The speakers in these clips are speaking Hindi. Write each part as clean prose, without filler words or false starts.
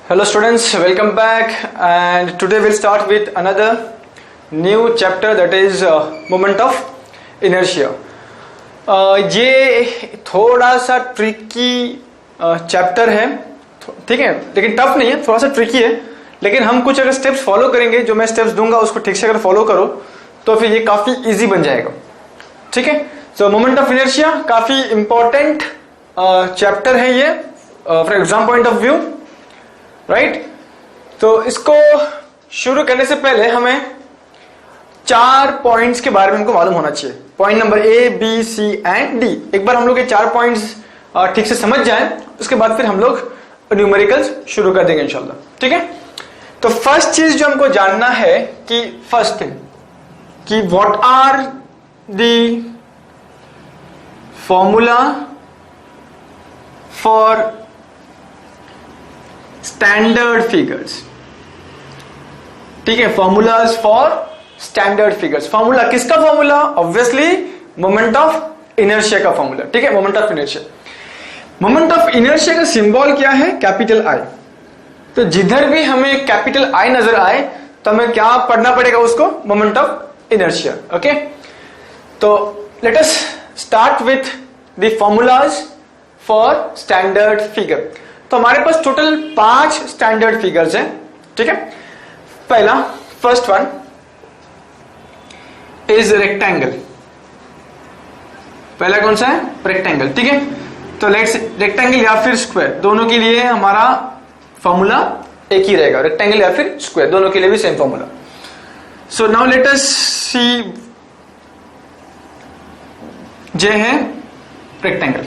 Hello students, welcome back, and today we'll start with another new chapter, that is moment of inertia. ये थोड़ा सा ट्रिकी चैप्टर है, ठीक है, लेकिन टफ नहीं है, थोड़ा सा ट्रिकी है, लेकिन हम कुछ अगर स्टेप्स फॉलो करेंगे, जो मैं स्टेप्स दूंगा उसको ठीक से अगर फॉलो करो तो फिर ये काफी इजी बन जाएगा, ठीक है. सो मोमेंट ऑफ इनर्शिया काफी इंपॉर्टेंट चैप्टर है ये from exam point of view, right. तो इसको शुरू करने से पहले हमें 4 पॉइंट्स के बारे में हमको मालूम होना चाहिए. Point number A, B, C and D. एक बार हम लोग ये 4 पॉइंट्स ठीक से समझ जाएं, उसके बाद फिर हम लोग न्यूमेरिकल्स शुरू कर देंगे इंशाल्लाह, ठीक है. तो फर्स्ट चीज जो हमको जानना है कि फर्स्ट थिंग कि what are the formula for standard figures. ठीक है, formulas for standard figures. Formula किसका formula? Obviously moment of inertia का फॉर्मूला, ठीक है. Moment of inertia, moment of inertia का सिंबल क्या है? Capital I. तो जिधर भी हमें कैपिटल आई नजर आए तो हमें क्या पढ़ना पड़ेगा उसको? Moment of inertia. ओके, तो let us start with the formulas for standard figure. तो हमारे पास टोटल 5 स्टैंडर्ड फिगर्स हैं, ठीक है. पहला, फर्स्ट वन इज रेक्टेंगल. पहला कौन सा है? रेक्टेंगल, ठीक है. तो लेट्स रेक्टेंगल या फिर स्क्वायर, दोनों के लिए हमारा फॉर्मूला एक ही रहेगा, रेक्टेंगल या फिर स्क्वायर, दोनों के लिए भी same formula. So now let us see. जे है रेक्टेंगल,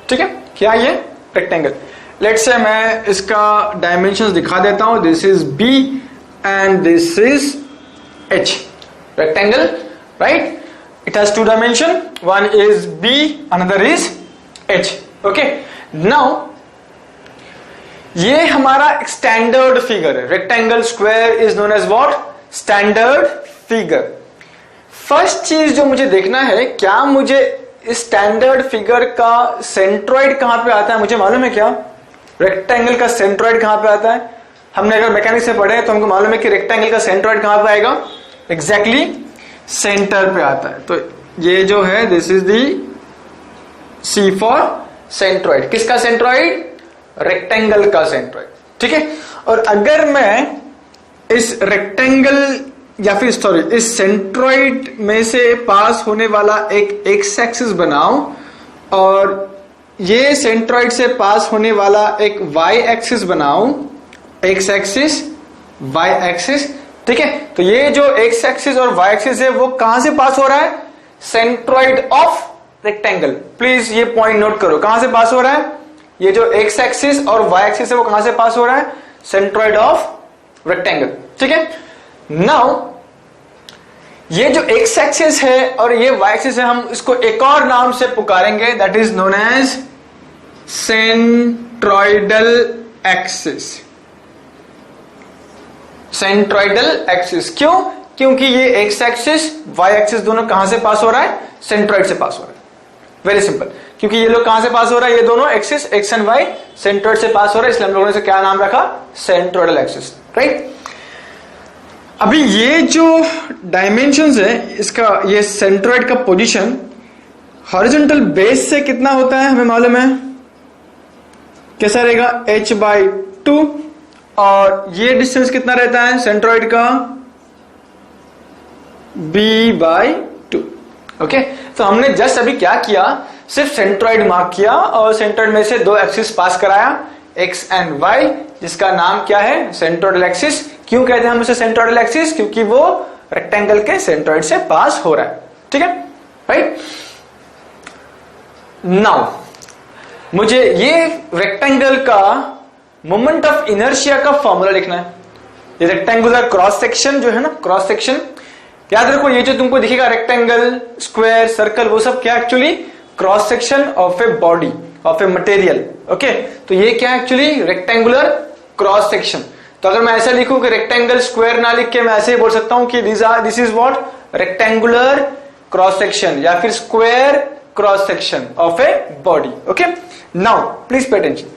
ठीक है. क्या ये? रेक्टेंगल. लेट्स से मैं इसका डायमेंशंस दिखा देता हूं. This is B and this is H. Rectangle, right. It has 2 dimension, one is B, another is H. Okay, now ये हमारा स्टैंडर्ड फिगर है. Rectangle, square is known as what? Standard figure. First चीज जो मुझे देखना है, क्या मुझे इस स्टैंडर्ड फिगर का सेंट्रॉइड कहां पे आता है? मुझे मालूम है क्या? रेक्टेंगल का सेंट्रॉइड कहां पे आता है? हमने अगर मैकेनिक्स से पढ़े तो हमको मालूम है कि रेक्टेंगल का सेंट्रॉइड कहां पे आएगा? एग्जैक्टली सेंटर पे आता है. तो ये जो है, this is the C for centroid. किसका सेंट्रॉइड? रेक्टेंगल का सेंट्रॉइड, ठीक है. और अगर मैं इस रेक्टेंगल या फिर सॉरी इस सेंट्रॉइड में से पास होने वाला एक एक्स एक्सिस बनाऊं और ये सेंट्रॉइड से पास होने वाला एक वाई एक्सिस बनाऊं, एक्स एक्सिस, वाई एक्सिस, ठीक है. तो ये जो एक्स एक्सिस और वाई एक्सिस है वो कहां से पास हो रहा है? Centroid of rectangle. प्लीज ये पॉइंट नोट करो, कहां से पास हो रहा है? ये जो एक्स एक्सिस और वाई एक्सिस है वो कहां से पास हो रहा है? सेंट्रॉइड ऑफ रेक्टेंगल, ठीक है. नाउ ये जो एक्स एक्सिस है और ये वाई एक्सिस है, हम इसको एक और नाम से पुकारेंगे, that is known as centroidal axis. Centroidal axis. क्यों? क्योंकि ये एक्स एक्सिस, वाई एक्सिस दोनों कहां से पास हो रहा है? सेंट्रॉइड से पास हो रहा है. Very simple. क्योंकि ये लोग कहां से पास हो रहा है? ये दोनों axis, X and Y, centroid से पास हो रहा है, इसलिए हम लोगों ने क्या नाम रखा? Centroidal axis, right. अभी ये जो डायमेंशंस है इसका, ये सेंट्रॉइड का पोजीशन हॉरिजॉन्टल बेस से कितना होता है हमें मालूम है. कैसा रहेगा? h/2. और ये डिस्टेंस कितना रहता है सेंट्रॉइड का? b/2. ओके, तो हमने जस्ट अभी क्या किया? सिर्फ सेंट्रॉइड मार्क किया और सेंट्रॉइड में से 2 एक्सिस पास कराया, एक्स एंड वाई, जिसका नाम क्या है? Centroidal axis. क्यों कहते हैं हम उसे सेंट्रॉइडल एक्सिस? क्योंकि वो रेक्टेंगल के सेंट्रॉइड से पास हो रहा है, ठीक है, राइट. नाउ मुझे ये रेक्टेंगल का मोमेंट ऑफ इनर्शिया का फॉर्मूला लिखना है. ये रेक्टेंगुलर क्रॉस सेक्शन जो है ना, क्रॉस सेक्शन, याद रखो ये जो तुमको दिखेगा रेक्टेंगल, स्क्वायर, सर्कल, वो सब क्या actually? Cross section of a body, of a material. Okay, तो ये क्या एक्चुअली? Rectangular cross section. तो अगर मैं ऐसा लिखूं कि रेक्टेंगल स्क्वायर ना लिख के मैं ऐसे ही बोल सकता हूं कि this is what? Rectangular cross section या फिर square cross section of a body. Okay, now please pay attention.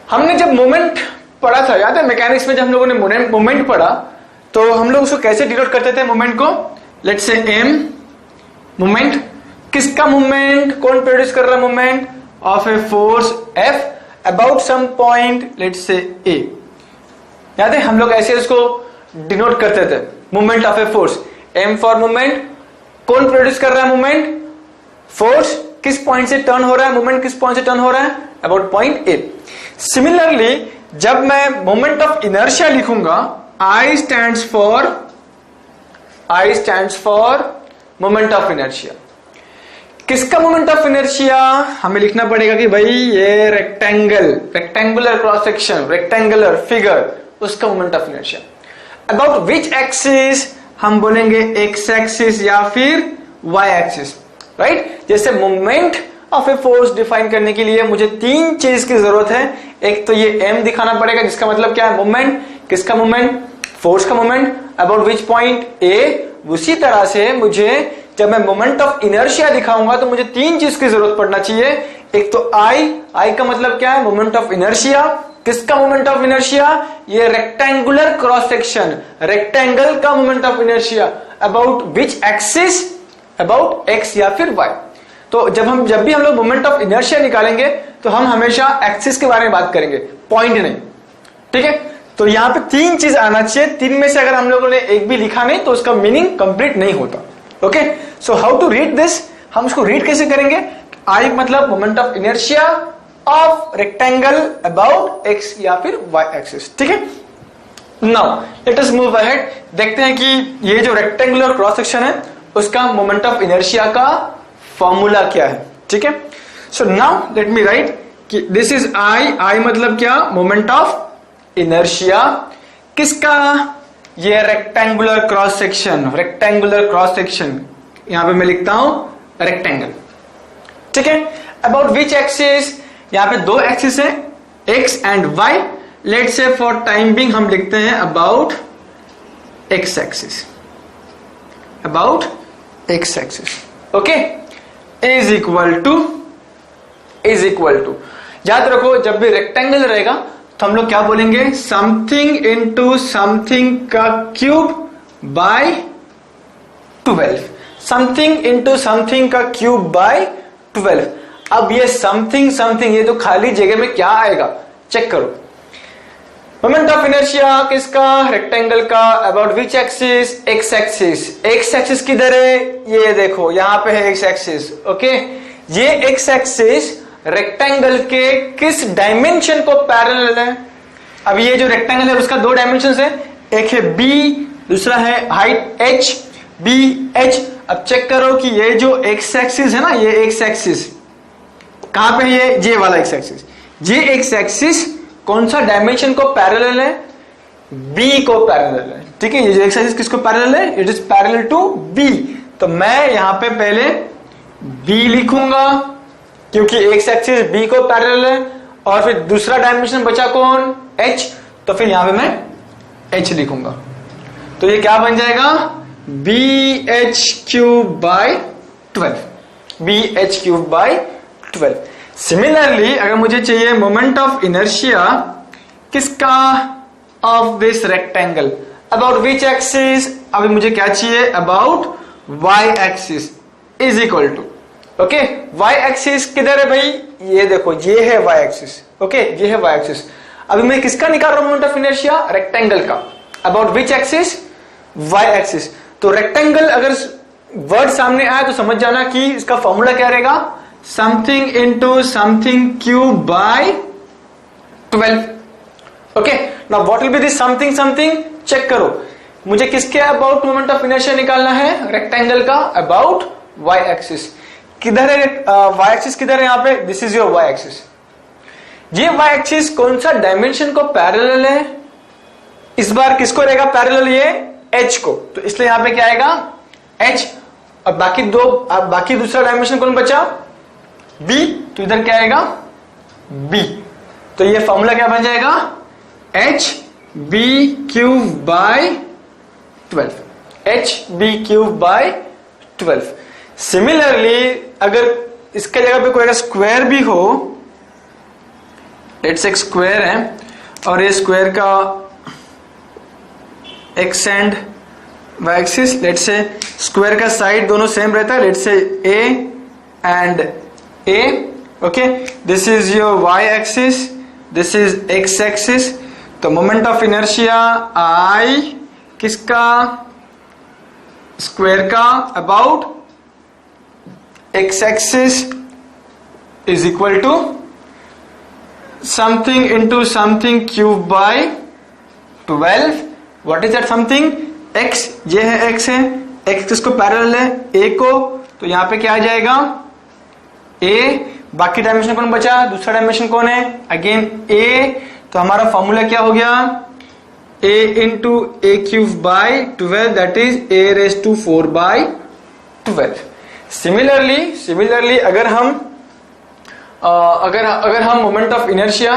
हमने जब मोमेंट पढ़ा था, याद है मैकेनिक्स में जब हम लोगों ने मोमेंट पढ़ा, तो हम लोग उसको कैसे डिनोट करते थे मोमेंट को? लेट्स से एम मोमेंट, किसका मोमेंट, कौन प्रोड्यूस कर रहा है moment? Of a force F about some point let's say A. याद है हम लोग ऐसे इसको डिनोट करते थे, moment of a force, M for moment, कौन प्रोड्यूस कर रहा है मोमेंट? फोर्स, किस पॉइंट से टर्न हो रहा है मोमेंट, किस पॉइंट से टर्न हो रहा है? About point A. सिमिलरली जब मैं मोमेंट ऑफ इनर्शिया लिखूंगा, I stands for moment of inertia. किसका मोमेंट ऑफ इनर्शिया? हमें लिखना पड़ेगा कि भाई ये rectangular cross section, rectangular figure, उसका moment of inertia. About which axis? हम बोलेंगे एक्स एक्सिस या फिर वाई एक्सिस, राइट? जैसे moment of a force define करने के लिए मुझे तीन चीज की जरूरत है। एक तो ये एम दिखाना पड़ेगा, जिसका मतलब क्या है? मोमेंट। किसका मोमेंट? फोर्स का moment. About which point? A. उसी तरह से मुझे जब मैं मोमेंट ऑफ इनर्शिया दिखाऊंगा तो मुझे तीन चीज की जरूरत पड़ना चाहिए। एक तो आई का मतलब क्या है? Moment of inertia. किसका मोमेंट ऑफ इनर्शिया? ये रेक्टेंगुलर क्रॉस सेक्शन, रेक्टेंगल का moment of inertia. About which axis? About X या फिर वाई। तो जब भी हम लोग मोमेंट ऑफ इनर्शिया निकालेंगे तो हम हमेशा एक्सिस के बारे में बात करेंगे, पॉइंट नहीं, ठीक है? तो यहां पे तीन चीज आना चाहिए, तीन में से अगर हम लोगों ने एक भी लिखा नहीं तो उसका मीनिंग कंप्लीट नहीं होता। Okay, so how to read this? हम उसको रीड कैसे करेंगे? आई मतलब moment of inertia of rectangle about X या फिर वाई एक्सिस, ठीक है? Now let us move ahead. देखते हैं कि ये जो रेक्टेंगुलर क्रॉस सेक्शन है उसका मोमेंट ऑफ इनर्शिया का फॉर्मूला क्या है, ठीक है? So now let me right कि दिस इज आई मतलब क्या? Moment of inertia. किसका? ये rectangular cross section, rectangular cross section, यहां पे मैं लिखता हूं रेक्टेंगल, ठीक है? About which axis? यहां पे दो एक्सिस है, एक्स एंड वाई। लेट से फॉर टाइम बिंग हम लिखते हैं about x axis, about x axis, okay? Is equal to, याद रखो जब भी रेक्टेंगल रहेगा तो हम लोग क्या बोलेंगे? समथिंग इंटू समथिंग का cube by 12, something into something का क्यूब बाय 12। अब ये समथिंग ये तो खाली जगह में क्या आएगा? चेक करो। मोमेंट ऑफ इनर्शिया किसका? रेक्टेंगल का। About which axis? X axis. X axis किधर है? ये देखो यहां पे है एक्स एक्सिस, ओके? ये एक्स एक्सिस रेक्टेंगल के किस डायमेंशन को पैरेलल है? अब ये जो रेक्टेंगल है उसका दो डायमेंशन है, एक है बी, दूसरा है हाइट एच, बी एच। अब चेक करो कि ये जो एक्स एक्सिस है ना, ये एक्स एक्सिस कहां पे है? ये वाला एक्स एक्सिस। ये एक्स एक्सिस कौन सा डायमेंशन को पैरेलल है? बी को पैरेलल है, ठीक है? ये जो एक्स एक्सिस किसको पैरेलल है? It is parallel to B. तो मैं यहां पे पहले बी लिखूंगा क्योंकि एक्स एक्सिस बी को पैरेलल है, और फिर दूसरा डायमेंशन बचा कौन? एच। तो फिर यहां पे मैं एच लिखूंगा। तो ये क्या बन जाएगा? B H cube by 12, B H cube by 12। Similarly अगर मुझे चाहिए मोमेंट ऑफ इनर्शिया किसका? Of this rectangle. About which axis? अभी मुझे क्या चाहिए? About Y axis is equal to, okay? Y axis किधर है भाई? ये देखो, ये है वाई एक्सिस, ओके? ये है वाई एक्सिस। अभी मैं किसका निकाल रहा हूं मोमेंट ऑफ इनर्शिया? रेक्टेंगल का। About which axis? Y axis. तो रेक्टेंगल अगर वर्ड सामने आया तो समझ जाना कि इसका फॉर्मूला क्या रहेगा? Something into something cube by 12, okay? Now what will be this something? Check करो, मुझे किसके अबाउट मोमेंट ऑफ इनर्शिया निकालना है? रेक्टेंगल का। About Y axis. किधर है वाई एक्सिस? किधर है यहां पे? This is your Y axis. ये वाई एक्सिस कौन सा डायमेंशन को पैरेलल है? इस बार किसको रहेगा पैरेलल? ये एच को। तो इसलिए यहां पे क्या आएगा? एच। और बाकी दूसरा डायमेंशन कौन बचा? बी। तो इधर क्या आएगा? बी। तो ये फॉर्मूला क्या बन जाएगा? H B cube by 12, H B cube by 12। Similarly अगर इसके जगह पे कोई स्क्वायर भी हो, लेट्स से एक स्क्वायर है और ये स्क्वायर का X and Y axis, let's say square का साइड दोनों सेम रहता है, let's say A and A, okay, this is your Y axis, this is x axis. तो मोमेंट ऑफ इनर्शिया आई किसका, स्क्वायर का about x axis is equal to something into something cube by 12। What is that something, x, ये है x है, x किसको पैरेलल है, a को, तो यहां पे क्या आ जाएगा a, बाकी डायमेंशन कौन बचा, दूसरा डायमेंशन कौन है, अगेन a, तो हमारा फॉर्मूला क्या हो गया, a into A cube by 12 that is a raise to 4 by 12। Similarly अगर हम moment of inertia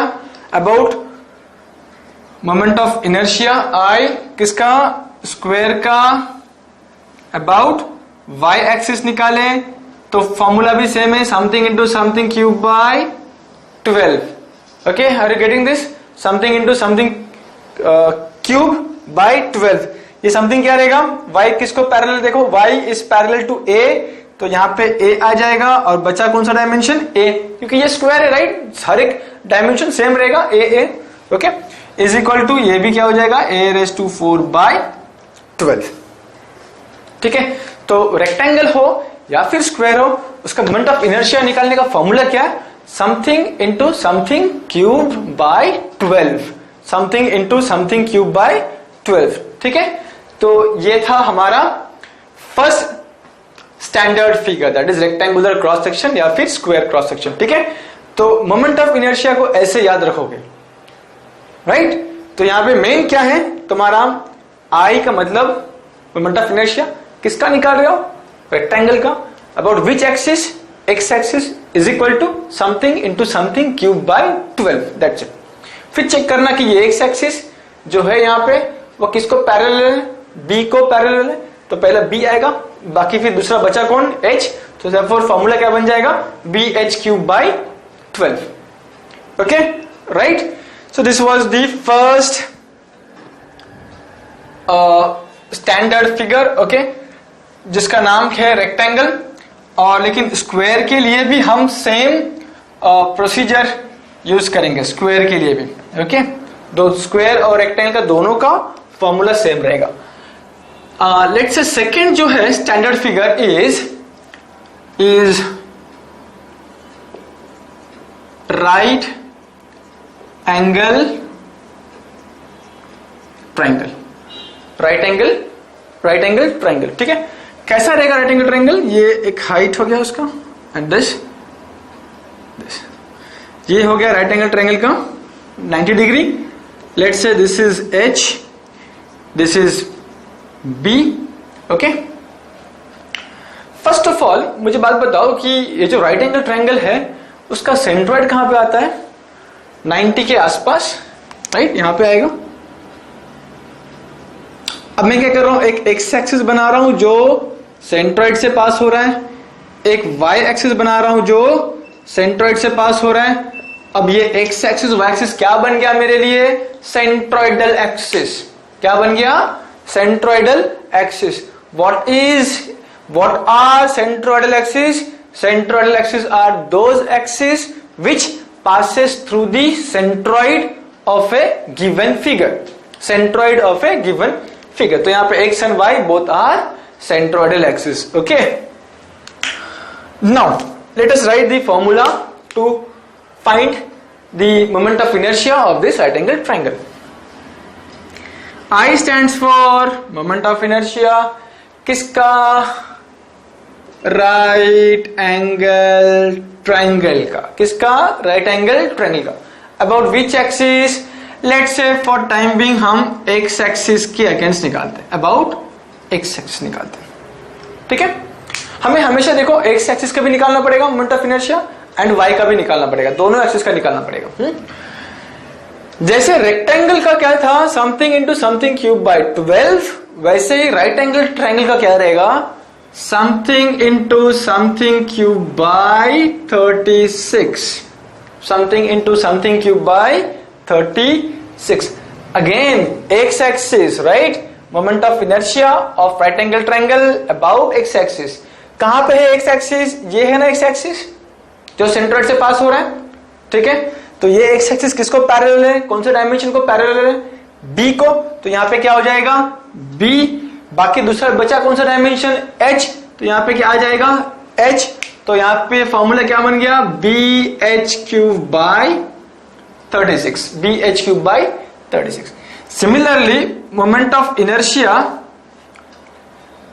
about moment of inertia I किसका, स्क्वायर का अबाउट वाई एक्सिस निकाले तो फॉर्मूला भी सेम है, something into something cube by 12। Okay, are you getting this, something into something cube by 12। ये समथिंग क्या रहेगा, y किसको पैरेलल, देखो y is parallel to a, तो यहाँ पे a आ जाएगा और बचा कौन सा डायमेंशन, a, क्योंकि ये स्क्वायर है राइट, हर एक डायमेंशन सेम रहेगा a, okay, is equal to ये भी क्या हो जाएगा a रेज टू 4 बाय 12। ठीक है, तो रेक्टेंगल हो या फिर स्क्वायर हो, उसका मोमेंट ऑफ इनर्शिया निकालने का फॉर्मूला क्या है, something into something cube by 12, something into something cube by 12। ठीक है, तो ये था हमारा first standard figure, that is rectangular cross section या फिर स्क्वायर क्रॉस सेक्शन। ठीक है, तो मोमेंट ऑफ इनर्शिया को ऐसे याद रखोगे, राइट। तो यहां पे मेन क्या है तुम्हारा, आई का मतलब मोमेंट ऑफ इनर्शिया किसका निकाल रहे हो, रेक्टेंगल का, about which axis, X axis is equal to something into something cube by 12, that's it. फिर चेक करना कि ये एक्स एक्सिस जो है यहाँ पे वो किसको पैरेलल है, बी को पैरेलल है, तो पहला बी आएगा, बाकी फिर दूसरा बचा कौन, एच, तो therefore फॉर्मूला क्या बन जाएगा, B H cube by 12। Okay, right. So this was the first standard figure, okay, जिसका नाम है रेक्टेंगल। और लेकिन स्क्वायर के लिए भी हम सेम प्रोसीजर यूज करेंगे, स्क्वायर के लिए भी, ओके, दो स्क्वायर और रेक्टेंगल का दोनों का फॉर्मूला सेम रहेगा। लेट्स से सेकंड जो है standard figure is right angle triangle, right angle triangle. ठीक है, कैसा रहेगा राइट एंगल ट्रायंगल, ये एक हाइट हो गया उसका एंड दिस ये हो गया राइट एंगल ट्रायंगल का 90 degree. Let's say this is H, this is B, okay. First of all मुझे बात बताओ कि ये जो राइट एंगल ट्रायंगल है उसका सेंट्रॉइड कहां पे आता है, 90 के आसपास, राइट, यहां पे आएगा। अब मैं क्या कर रहा हूं, एक एक्स एक्सिस बना रहा हूं जो सेंट्रॉइड से पास हो रहा है, एक वाई एक्सिस बना रहा हूं जो सेंट्रॉइड से पास हो रहा है। अब ये एक्स एक्सिस वाई एक्सिस क्या बन गया मेरे लिए, सेंट्रॉइडल एक्सिस। क्या बन गया, centroidal axis. what are centroidal axis? Centroidal axis are those axes which passes through the centroid of a given figure, centroid of a given figure। तो यहां पे x and y both are centroidal axis, okay। Now let us write the formula to find the moment of inertia of this right angle triangle। I stands for moment of inertia किसका, राइट एंगल ट्रायंगल का, किसका, राइट एंगल ट्रायंगल का। अबाउट विच एक्सिस, लेट्स से फॉर टाइम बीइंग हम एक्स एक्सिस के अगेंस्ट निकालते हैं, अबाउट एक्स एक्सिस निकालते हैं। ठीक है, हमें हमेशा देखो एक्स एक्सिस का भी निकालना पड़ेगा moment of inertia and Y का भी निकालना पड़ेगा, दोनों एक्सिस का निकालना पड़ेगा। जैसे रेक्टेंगल का क्या था, something into something cube by 12, वैसे ही राइट एंगल ट्रायंगल का क्या रहेगा, something into something cube by 36। something into something cube by 36. Again, x axis, right? Moment of inertia of right angle triangle about x axis. कहां पे है x axis? ये है ना x axis जो सेंट्रोइड से पास हो रहा है, ठीक है? तो ये x axis किसको पैरेलल है? कौन से डायमेंशन को पैरेलल है? b को। तो यहां पे क्या हो जाएगा? b। बाकी दूसरा बचा कौन सा डायमेंशन? h। तो यहां पे क्या आ जाएगा? h। तो यहां पे फॉर्मूला क्या बन गया? bh cube by 36, bh cube by 36। Similarly moment of inertia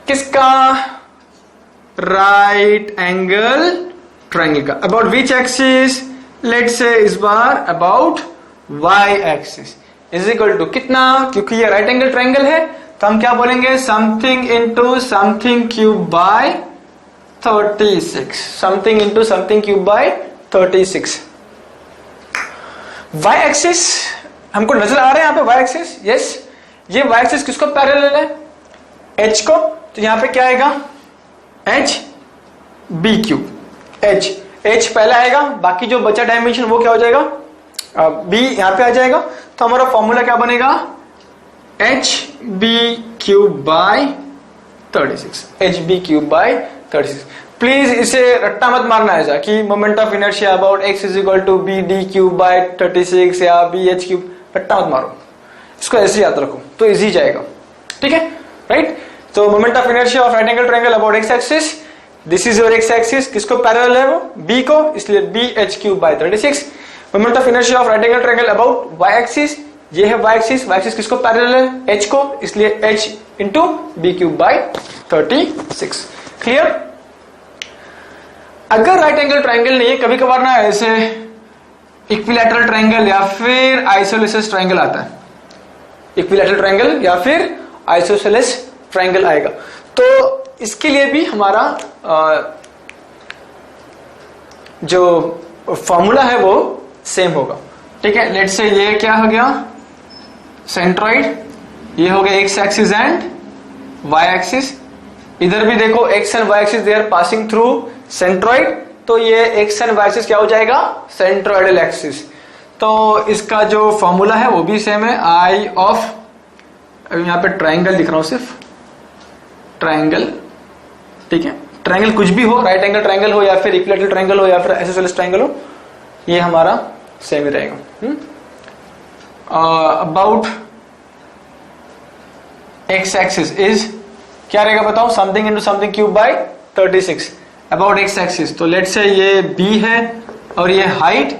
किसका? राइट एंगल ट्रायंगल का। About which axis? Let's say इस बार about y axis is equal to कितना? क्योंकि ये राइट एंगल ट्रायंगल है तो हम क्या बोलेंगे? Something into something cube by 36, something into something cube by 36। y axis हमको नजर आ रहा है यहाँ पे y एक्सिस। यस, ये y एक्सिस किसको पैरेलल है? h को। तो यहां पे क्या आएगा? h b cube. h पहला आएगा, बाकी जो बचा डायमेंशन वो क्या हो जाएगा? b यहां पे आ जाएगा। तो हमारा फॉर्मूला क्या बनेगा? h b cube by 36, h b cube by 36। Please इसे रट्टा मत मारना ऐसा कि moment of inertia about x is equal to B D cube by 36 या बी एच क्यूब। रट्टा मत मारो, इसको ऐसे याद रखो तो इजी जाएगा, ठीक है? राइट। तो moment of inertia of right angle triangle about x axis, this is your x axis. किसको पैरेलल है वो? b को, इसलिए B H cube by 36। Moment of inertia of right angle triangle about y axis, ये है y एक्सिस। y एक्सिस किसको पैरेलल है? h को, इसलिए h into B cube by 36। Clear? अगर राइट एंगल ट्रायंगल नहीं है, कभी कभार ना ऐसे इक्विलैटरल ट्रायंगल या फिर आइसोसेलेस ट्रायंगल आता है। इक्विलैटरल ट्रायंगल या फिर आइसोसेलेस ट्रायंगल आएगा। तो इसके लिए भी हमारा जो फॉर्मूला है वो सेम होगा, ठीक है? लेट्स से ये क्या हो गया? सेंट्रॉइड। ये हो गया x axis and y axis. इधर भी देखो x and y axis they are passing through centroid, तो ये x एंड y एक्सिस क्या हो जाएगा? Centroidal axis. तो इसका जो फॉर्मूला है वो भी सेम है, आई ऑफ, यहां पे ट्रायंगल लिख रहा हूं, सिर्फ ट्रायंगल, ठीक है? ट्रायंगल कुछ भी हो, राइट एंगल ट्रायंगल हो या फिर इक्विलैटरल ट्रायंगल हो या फिर आइसोसेलेस ट्रायंगल हो, ये हमारा सेम ही रहेगा। अबाउट x एक्सिस इज क्या रहेगा बताओ? Something into something cube by 36 about x axis. तो लेट्स से ये b है और ये हाइट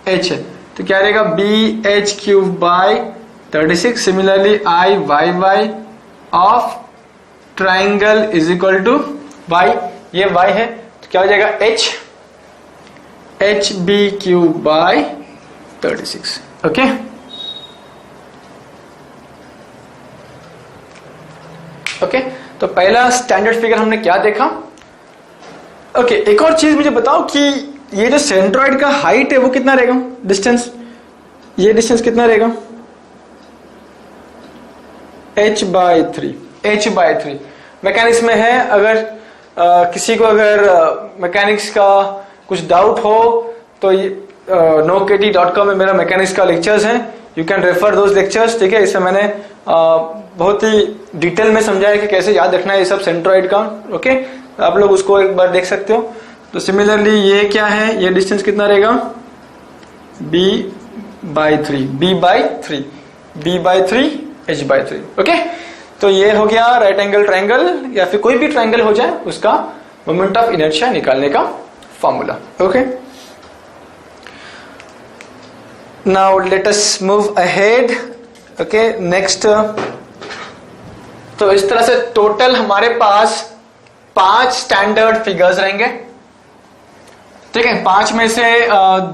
h है, तो क्या रहेगा? B H cube by 36। Similarly I Y Y of triangle is equal to y, ये y है तो क्या हो जाएगा? h B cube by 36। Okay, okay. तो पहला स्टैंडर्ड फिगर हमने क्या देखा? ओके, एक और चीज मुझे बताओ कि ये जो सेंट्रॉइड का हाइट है वो कितना रहेगा? डिस्टेंस, ये डिस्टेंस कितना रहेगा? h/3 मैकेनिक्स में है। अगर किसी को अगर मैकेनिक्स का कुछ डाउट हो तो nokd.com में मेरा मैकेनिक्स का लेक्चर्स हैं, you can refer those lectures, ठीक है? इसमें मैंने बहुत ही डिटेल में समझाया कि कैसे याद रखना है ये सब सेंट्रॉइड का। ओके, आप लोग उसको एक बार देख सकते हो। तो सिमिलरली ये क्या है? ये डिस्टेंस कितना रहेगा? b/3 h/3। ओके, तो ये हो गया राइट एंगल ट्रायंगल या फिर कोई भी ट्रायंगल हो जाए उसका मोमेंट ऑफ इनर्शिया निकालने का formula. Okay, now let us move ahead. Okay, next. तो इस तरह से टोटल हमारे पास 5 स्टैंडर्ड फिगर्स रहेंगे, ठीक है? 5 में से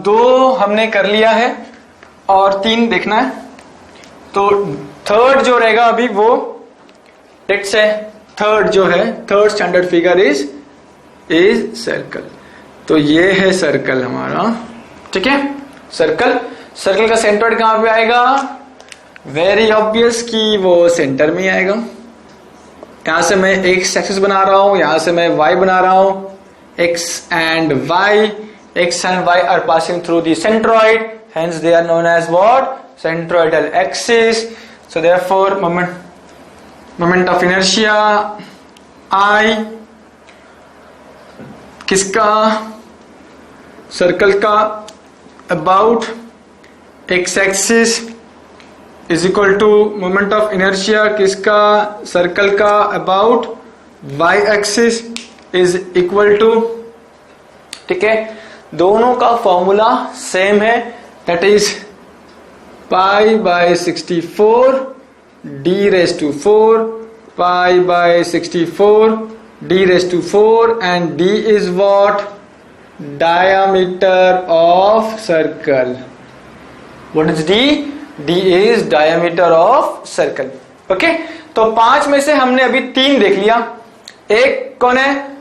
2 हमने कर लिया है और 3 देखना है। तो थर्ड जो रहेगा अभी वो, लेट्स से थर्ड जो है, third standard figure is circle. तो ये है सर्कल हमारा, ठीक है? सर्कल का सेंट्रोइड कहां पे आएगा? वेरी ऑब्वियस कि वो सेंटर में आएगा। यहां से मैं एक्स एक्सिस बना रहा हूं, यहां से मैं वाई बना रहा हूं, X and Y x and y are passing through the centroid, hence they are known as what? Centroidal axis. So therefore moment of inertia I किसका? सर्कल का about x axis is equal to moment of inertia किसका? सर्कल का about y axis is equal to, ठीक है, दोनों का फॉर्मूला सेम है, that is pi by 64 D raise to 4, pi by 64 D raise to 4, and D is what? Diameter of circle. What is D? D is diameter of circle. Okay, तो 5 में से हमने अभी 3 देख लिया. एक कौन है?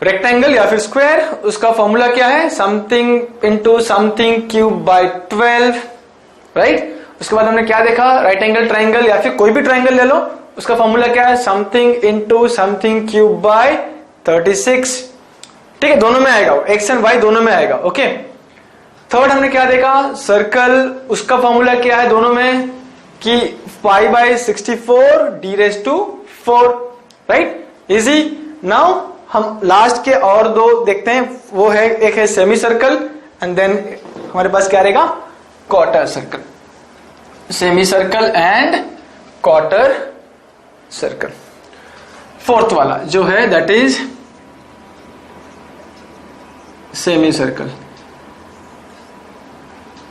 रेक्टेंगल या फिर स्क्वायर. उसका फॉर्मूला क्या है? Something into something cube by 12, right. उसके बाद हमने क्या देखा? राइट एंगल ट्राइंगल या फिर कोई भी ट्राइंगल ले लो, उसका फॉर्मूला क्या है? Something into something cube by 36. ठीक है, दोनों में आएगा, एक्स एंड वाई दोनों में आएगा. ओके, थर्ड हमने क्या देखा? सर्कल. उसका फॉर्मूला क्या है दोनों में? कि pi by 64 D raise to 4, right. Easy. Now हम लास्ट के और 2 देखते हैं. वो है, एक है सेमी सर्कल एंड देन हमारे पास क्या रहेगा? Quarter circle. Semi circle and quarter circle. Fourth वाला जो है दैट इज सेमी सर्कल.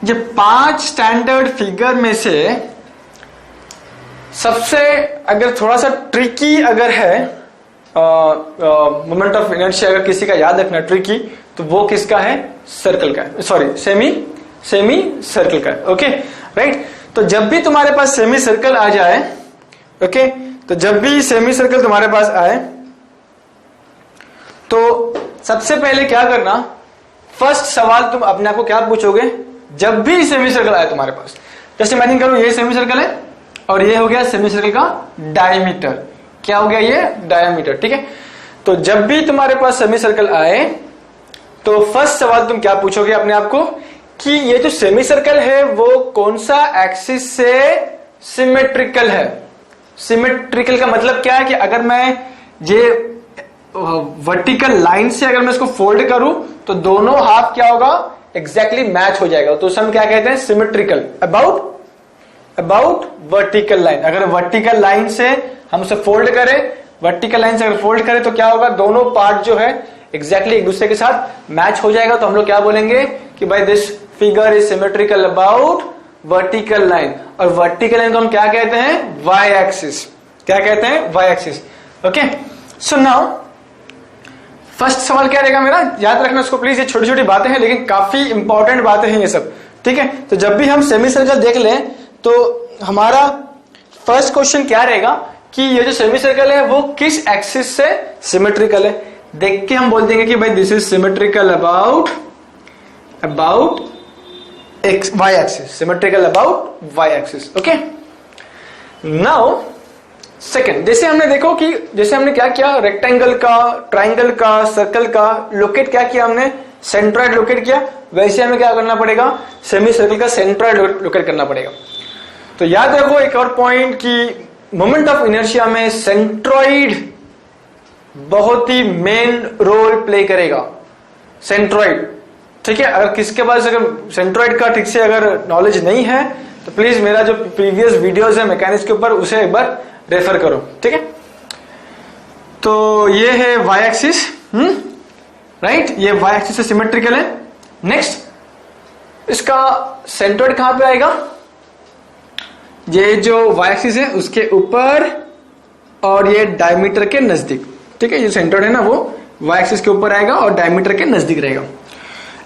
ये 5 स्टैंडर्ड फिगर में से सबसे अगर थोड़ा सा ट्रिकी अगर है मोमेंट ऑफ इनर्शिया, अगर किसी का याद रखना ट्रिकी, तो वो किसका है? सर्कल का है. सॉरी, सेमी सर्कल का है. Okay, right. तो जब भी तुम्हारे पास सेमी सर्कल आ जाए, ओके, तो जब भी सेमी सर्कल तुम्हारे पास आए तो सबसे पहले क्या करना? फर्स्ट सवाल तुम अपने आप को क्या पूछोगे? जब भी सेमी सर्कल आए तुम्हारे पास, जैसे इमेजिन करो ये सेमी सर्कल है और ये हो गया सेमी सर्कल का डायमीटर. क्या हो गया? ये डायमीटर. ठीक है, तो जब भी तुम्हारे पास सेमी सर्कल आए तो फर्स्ट सवाल तुम क्या पूछोगे अपने आप को? कि ये जो सेमी सर्कल है वो कौन सा एक्सिस से सिमेट्रिकल है? सिमेट्रिकल का मतलब क्या है? कि अगर मैं ये वर्टिकल लाइन से अगर मैं इसको फोल्ड करूं तो दोनों हाफ क्या होगा? एग्जैक्टली मैच हो जाएगा. तो उसे हम क्या कहते हैं? सिमेट्रिकल. About vertical line. अगर वर्टिकल लाइन से हम उसे फोल्ड करें, वर्टिकल लाइन से अगर फोल्ड करें तो क्या होगा? दोनों पार्ट जो है एग्जैक्टली एक दूसरे के साथ मैच हो जाएगा. तो हम लोग क्या बोलेंगे कि भाई this figure is symmetrical about vertical line. और वर्टिकल लाइन को हम क्या कहते हैं? Y axis. क्या कहते हैं? Y axis. Okay, so now first सवाल क्या रहेगा मेरा? याद रखना उसको प्लीज. ये छोटी छोटी बातें हैं लेकिन काफी इंपॉर्टेंट बातें हैं ये सब. ठीक है, तो जब भी हम सेमी सर्कल देख लें तो हमारा फर्स्ट क्वेश्चन क्या रहेगा? कि ये जो सेमी सर्कल है वो किस एक्सिस से सिमेट्रिकल है? देख के हम बोल देंगे कि भाई this is symmetrical about Y axis. Symmetrical about Y axis. Okay, now second, जैसे हमने देखो कि जैसे हमने क्या किया? रेक्टेंगल का, ट्राइंगल का, सर्कल का लोकेट क्या किया हमने? सेंट्रॉइड लोकेट किया. वैसे हमें क्या करना पड़ेगा? सेमी सर्कल का सेंट्रॉइड लोकेट करना पड़ेगा. तो याद रखो एक और पॉइंट कि मोमेंट ऑफ इनर्शिया में सेंट्रॉइड बहुत ही मेन रोल प्ले करेगा. सेंट्रॉइड. ठीक है, अगर किसके पास अगर सेंट्रॉइड का ठीक से अगर नॉलेज नहीं है तो प्लीज मेरा जो प्रीवियस वीडियोस है मैकेनिक्स के ऊपर उसे एक बार रेफर करो. ठीक है, तो ये है वाई एक्सिस. राइट, ये वाई एक्सिस से सिमेट्रिकल है. नेक्स्ट, इसका सेंट्रॉइड कहां पे आएगा? ये जो वाई एक्सिस है उसके ऊपर और ये डायमीटर के नजदीक. ठीक है, ये सेंट्रॉइड है ना, वो वाई एक्सिस के ऊपर आएगा और डायमीटर के नजदीक रहेगा.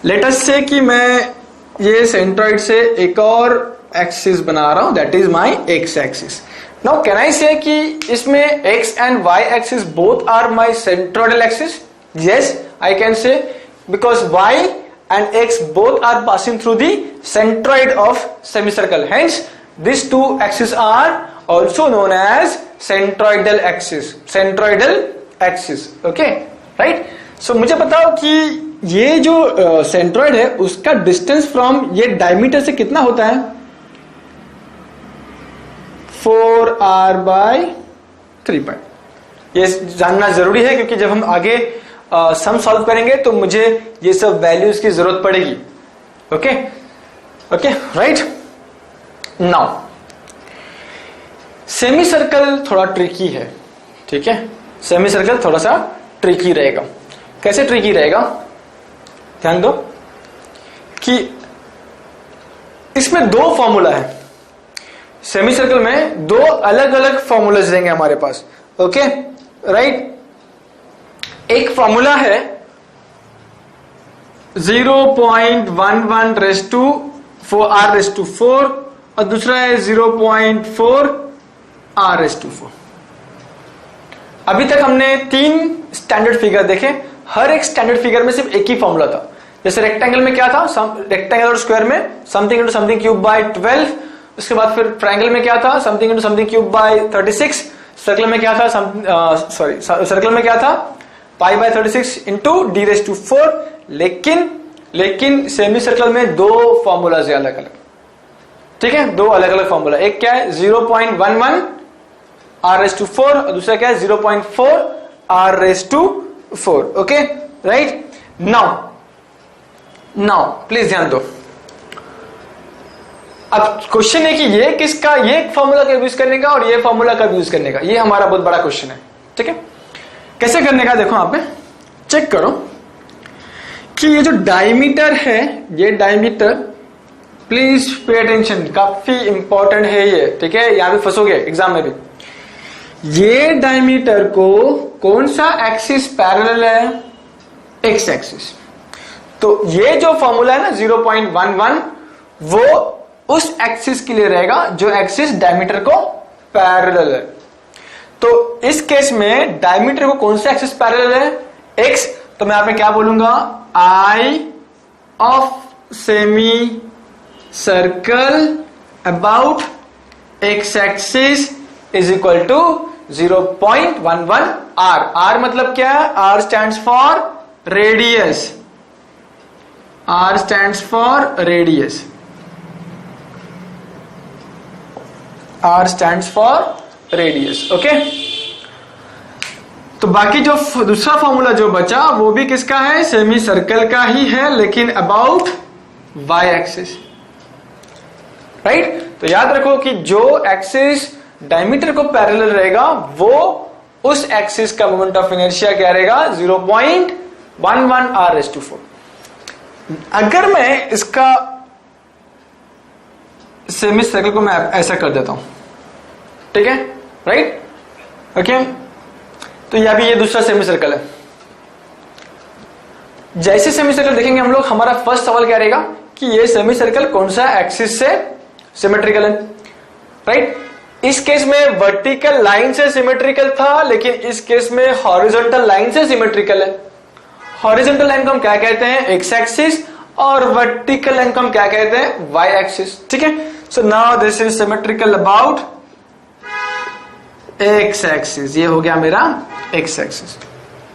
लेट अस से कि मैं ये सेंट्रॉइड से एक और एक्सिस बना रहा हूं, that is my X axis. Now can I say कि इसमें X and Y axis both are my centroidal axis? Yes, I can say, because Y and X both are passing through the centroid of semicircle. Hence these two axes are also known as centroidal axis. Okay, right? So मुझे बताओ कि ये जो सेंट्रॉइड है उसका डिस्टेंस फ्रॉम ये डायमीटर से कितना होता है? 4r/3π। ये जानना जरूरी है क्योंकि जब हम आगे सम सॉल्व करेंगे तो मुझे ये सब वैल्यूज की जरूरत पड़ेगी। Okay okay right. Now semi circle थोड़ा ट्रिकी है, ठीक है। सेमी सर्कल थोड़ा सा ट्रिकी रहेगा। कैसे ट्रिकी रहेगा? ध्यान दो कि इसमें दो फॉर्मूला है। सेमी सर्कल में दो अलग अलग फॉर्मूलाज रहेंगे हमारे पास। Okay right. एक फॉर्मूला है 0.11r⁴ और दूसरा है 0.4r⁴। अभी तक हमने 3 स्टैंडर्ड फिगर देखे। हर एक स्टैंडर्ड फिगर में सिर्फ एक ही फॉर्मूला था। जैसे रेक्टेंगल में क्या था? रेक्टेंगल और स्क्वायर में something into something cube by 12। उसके बाद फिर ट्रायंगल में क्या था? Something into something cube by 36। Circle में क्या था? सर्कल में क्या था? π/36 इंटू d⁴। लेकिन सेमी सर्कल में दो फॉर्मूलाज है अलग अलग, ठीक है। दो अलग अलग फॉर्मूला। एक क्या है? 0.11r⁴ और दूसरा क्या है? 0.4r⁴। Okay right. Now please ध्यान दो। अब क्वेश्चन है कि ये किसका, ये फॉर्मूला कब यूज करने का और ये फॉर्मूला कब यूज करने का, ये हमारा बहुत बड़ा क्वेश्चन है, ठीक है। कैसे करने का देखो, यहां पे चेक करो कि ये जो डायमीटर है, ये डायमीटर, प्लीज पे अटेंशन, काफी इंपॉर्टेंट है ये, ठीक है। यहां भी फंसोगे एग्जाम में भी। ये डायमीटर को कौन सा एक्सिस पैरेलल है? X axis. तो ये जो फॉर्मूला है ना 0.11, वो उस एक्सिस के लिए रहेगा जो एक्सिस डायमीटर को पैरेलल है। तो इस केस में डायमीटर को कौन सा एक्सिस पैरेलल है? एक्स। तो मैं यहां पे क्या बोलूंगा? I of semi circle about x axis is equal to 0.11 r. R मतलब क्या है? R stands for radius. R stands for radius. R stands for radius. Okay. तो बाकी जो दूसरा फॉर्मूला जो बचा वो भी किसका है? सेमी सर्कल का ही है, लेकिन अबाउट वाई एक्सिस, राइट। तो याद रखो कि जो एक्सिस डायमीटर को पैरेलल रहेगा वो उस एक्सिस का मोमेंट ऑफ इनर्शिया क्या रहेगा? 0.11r⁴। अगर मैं इसका सेमी सर्कल को मैं ऐसा कर देता हूं, ठीक है, राइट, ओके। तो यह भी ये दूसरा सेमी सर्कल है। जैसे सेमी सर्कल देखेंगे हम लोग, हमारा फर्स्ट सवाल क्या रहेगा कि ये सेमी सर्कल कौन सा एक्सिस से सिमेट्रिकल है, राइट। इस केस में वर्टिकल लाइन से सिमेट्रिकल था, लेकिन इस केस में हॉरिजॉन्टल लाइन से सिमेट्रिकल है। हॉरिजॉन्टल लाइन को हम क्या कहते हैं? X axis. और वर्टिकल लाइन को हम क्या कहते हैं? वाई एक्सिस, ठीक है। So now this is symmetrical about x axis. ये हो गया मेरा एक्स एक्सिस,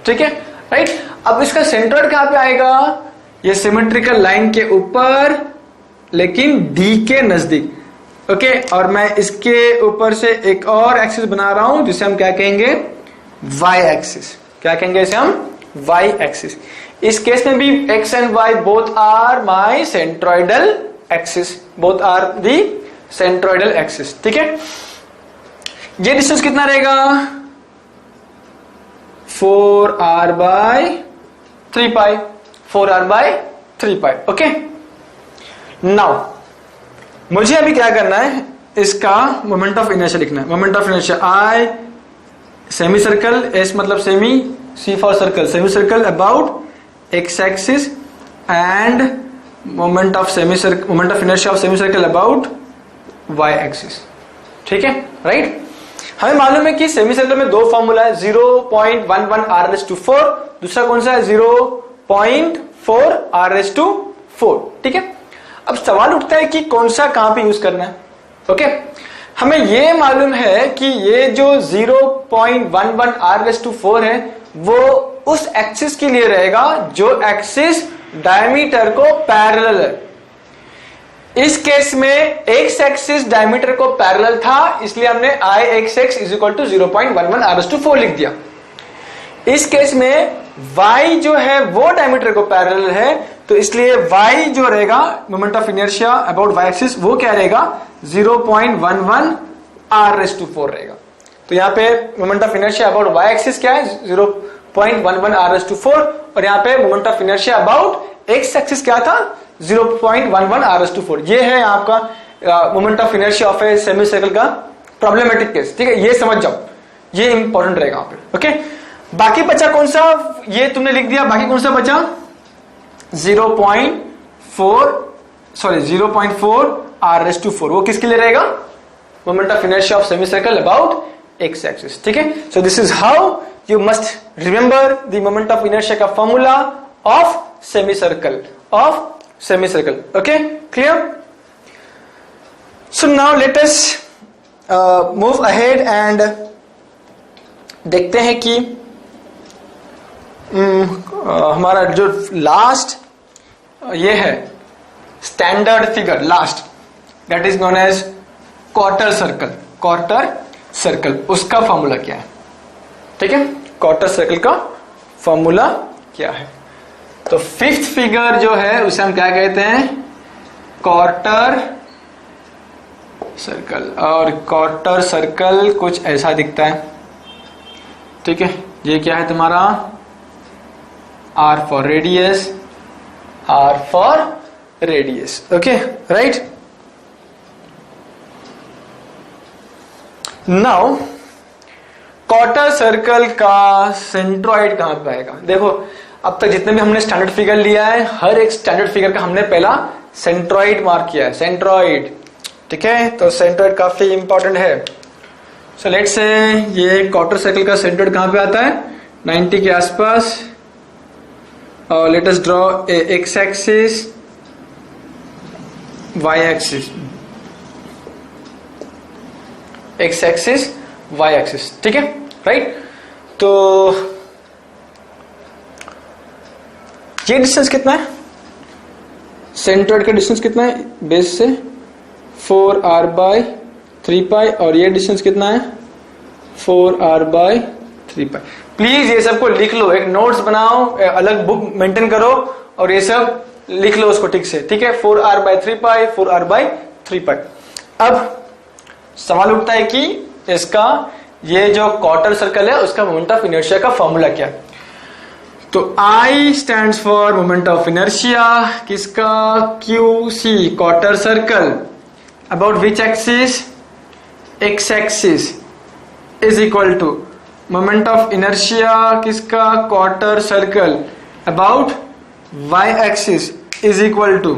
ठीक है, राइट। अब इसका सेंट्रोइड कहां पे आएगा? ये सिमेट्रिकल लाइन के ऊपर, लेकिन डी के नजदीक, ओके। और मैं इसके ऊपर से एक और एक्सिस बना रहा हूं जिसे हम क्या कहेंगे? Y axis. क्या कहेंगे इसे हम? Y axis. इस केस में भी X and Y both are my centroidal axis, both are the centroidal axis, ठीक है। ये डिस्टेंस कितना रहेगा? 4r/3π। 4r/3π, okay. नाउ मुझे अभी क्या करना है? इसका मोमेंट ऑफ इनर्शिया लिखना है। Moment of inertia I semi circle, S मतलब semi, C for circle, semi circle about x axis and moment of inertia of semi circle about Y axis, ठीक है, राइट। हमें मालूम है कि सेमी सर्कल में दो फॉर्मूला है, 0.11r⁴, दूसरा कौन सा है? 0.4r⁴, ठीक है। अब सवाल उठता है कि कौन सा कहां पे यूज करना है, ओके। हमें यह मालूम है कि ये जो 0.11r⁴ है वो उस एक्सिस के लिए रहेगा जो एक्सिस डायमीटर को पैरेलल है। इस केस में एक्स एक्सिस डायमीटर को पैरेलल था, इसलिए हमने I x x is equal to 0.11 r/4 लिख दिया। इस केस में y जो है वो डायमीटर को पैरेलल है, तो इसलिए y जो रहेगा moment of inertia about y axis वो क्या रहेगा 0.11 r/4 रहेगा। तो यहाँ पे moment of inertia about y axis क्या है 0.11 r/4 और यहाँ पे moment of inertia about x axis क्या था 0.11 r/4। ये है आपका moment of inertia of a semi circle का प्रॉब्लमेटिक केस। ठीक है, ये समझ जाओ, ये इंपॉर्टेंट रहेगा यहाँ पे। ओके, बाकी बचा कौन सा, ये तुमने लिख दिया, बाकी कौन सा बचा 0.4 r/4 वो किसके लिए रहेगा moment of inertia of semi circle about x axis. ठीक है, so this is how you must remember the moment of inertia का formula of semi circle okay, clear. So now let us move ahead and देखते हैं कि हमारा जो लास्ट ये है standard figure last that is known as quarter circle उसका फॉर्मूला क्या है। ठीक है, क्वार्टर सर्कल का फॉर्मूला क्या है। तो फिफ्थ फिगर जो है उसे हम क्या कहते हैं क्वार्टर सर्कल, और क्वार्टर सर्कल कुछ ऐसा दिखता है। ठीक है, ये क्या है तुम्हारा R for radius, okay, right? Now quarter circle का सेंट्रॉइड कहां पे आएगा। देखो अब तक जितने भी हमने स्टैंडर्ड फिगर लिया है, हर एक स्टैंडर्ड फिगर का हमने पहला सेंट्रॉइड मार्क किया है, सेंट्रॉइड। ठीक है, तो सेंट्रॉइड काफी इंपॉर्टेंट है। सो लेट्स से ये क्वार्टर सर्कल का सेंट्रॉइड कहां पे आता है 90 के आसपास। Let us draw a x-axis, y-axis, x-axis, y-axis। ठीक है, राइट। तो ये डिस्टेंस कितना है, सेंट्रॉइड का डिस्टेंस कितना है बेस से 4r/3π, और ये डिस्टेंस कितना है 4r/3π। प्लीज ये सबको लिख लो, एक नोट्स बनाओ, अलग बुक मेंटेन करो और ये सब लिख लो उसको ठीक से। ठीक है, 4r/3π 4r/3π। अब सवाल उठता है कि इसका ये जो क्वार्टर सर्कल है उसका मोमेंट ऑफ इनर्शिया का फॉर्मूला क्या है। तो I stands for moment of inertia किसका QC quarter circle about which axis x axis is equal to moment of inertia किसका quarter circle about y axis is equal to,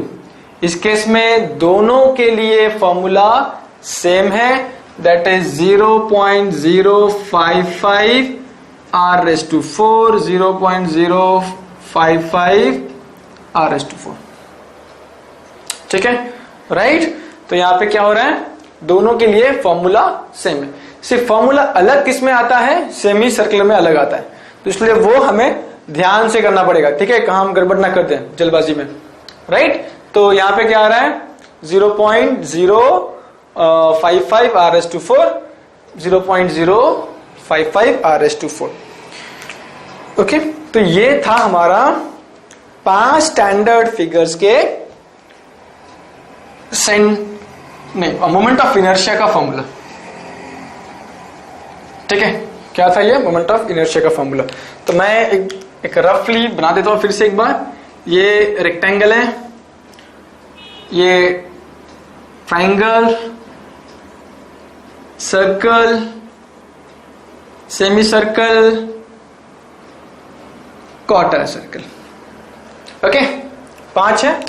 इस केस में दोनों के लिए फॉर्मूला सेम है, दैट इज 0.055 r/4 0.055 r/4। ठीक है, राइट। तो यहां पे क्या हो रहा है, दोनों के लिए फॉर्मूला सेम है, सिर्फ फॉर्मूला अलग किस में आता है सेमी सर्कल में अलग आता है, तो इसलिए वो हमें ध्यान से करना पड़ेगा। ठीक है, कहां हम गड़बड़ ना करते हैं जल्दबाजी में, राइट। तो यहां पे क्या आ रहा है 0.055 r/4 0.055 r/4। ओके, तो ये था हमारा 5 स्टैंडर्ड फिगर्स के मोमेंट ऑफ इनर्शिया का फॉर्मूला। ठीक है, क्या था ये मोमेंट ऑफ इनर्शिया का फॉर्मूला। तो मैं एक रफली बना देता हूं फिर से एक बार। ये रेक्टेंगल है, ये triangle, circle, semi circle, quarter circle. Okay, 5 है।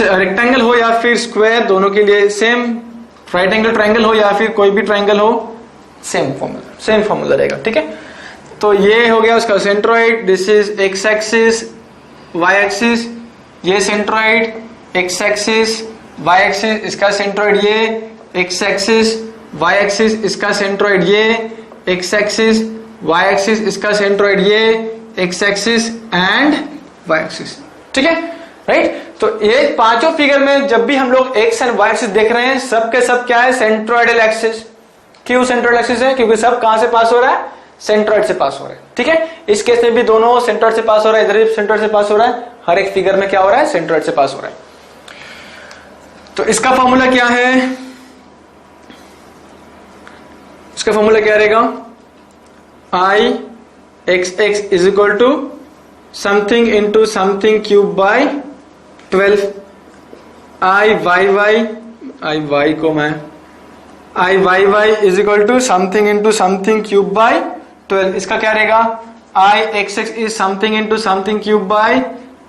रेक्टेंगल हो या फिर स्क्वायर, दोनों के लिए सेम। राइट एंगल ट्राइंगल हो या फिर कोई भी ट्राइंगल हो, सेम फॉर्मूला रहेगा। ठीक है, तो ये हो गया उसका centroid. This is x axis, Y axis, ये centroid, x axis, Y axis, इसका सेंट्रॉइड ये, एक्स एक्सिस, वाई एक्सिस, इसका सेंट्रॉइड ये, एक्स एक्सिस, y एक्सिस, इसका सेंट्रोइड ये x axis and y axis, ठीक है, राइट। तो ये पांचों फिगर में जब भी हम लोग x एंड y एक्सिस देख रहे हैं, सब के सब क्या है, सेंट्रोइडल एक्सिस। क्यों सेंट्रोइडल एक्सिस है? क्योंकि सब कहां से पास हो रहा है, सेंट्रोइड से पास हो रहा है, ठीक है। इस केस में भी दोनों सेंट्रोइड से पास हो रहा है, इधर भी सेंट्रोइड से पास हो रहा है, हर एक फिगर में क्या हो रहा है, सेंट्रोइड से पास हो रहा है। तो इसका फॉर्मूला क्या है, इसका फॉर्मूला क्या रहेगा, I x x is equal to something into something cube by 12, I y को मैं I y is equal to something into something cube by 12। इसका क्या रहेगा, I x x is something into something cube by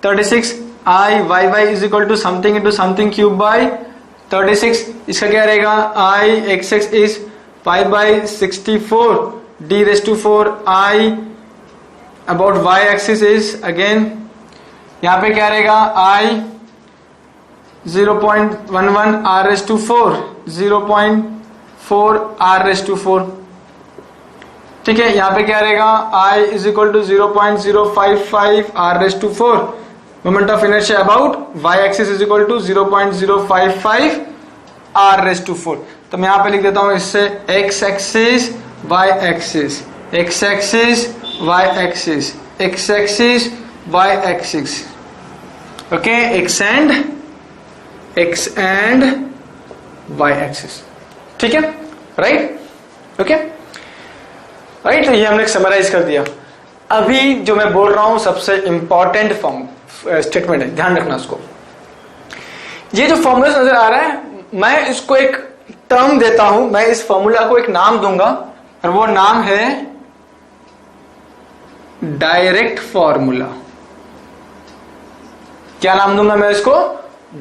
36, I y is equal to something into something cube by 36। इसका क्या रहेगा, I x x is 5 by 64 d raised to 4, i about y axis is again यहां पे क्या रहेगा, i 0.11 r raised to 4, 0.4 r raised to 4, ठीक है। यहां पे क्या रहेगा, i is equal to 0.055 r raised to 4, moment of inertia about y axis is equal to 0.055 r raised to 4। तो मैं यहां पे लिख देता हूं इससे x axis y axis, x axis y axis, x axis y axis, okay, x and y axis, ठीक है, राइट, ओके, राइट। तो ये हमने समराइज कर दिया। अभी जो मैं बोल रहा हूं सबसे इंपॉर्टेंट फॉर्म स्टेटमेंट है, ध्यान रखना उसको। ये जो फॉर्मूला नजर आ रहा है, मैं इसको एक टर्म देता हूं, मैं इस फॉर्मूला को एक नाम दूंगा और वो नाम है डायरेक्ट फॉर्मूला। क्या नाम दूंगा मैं इसको,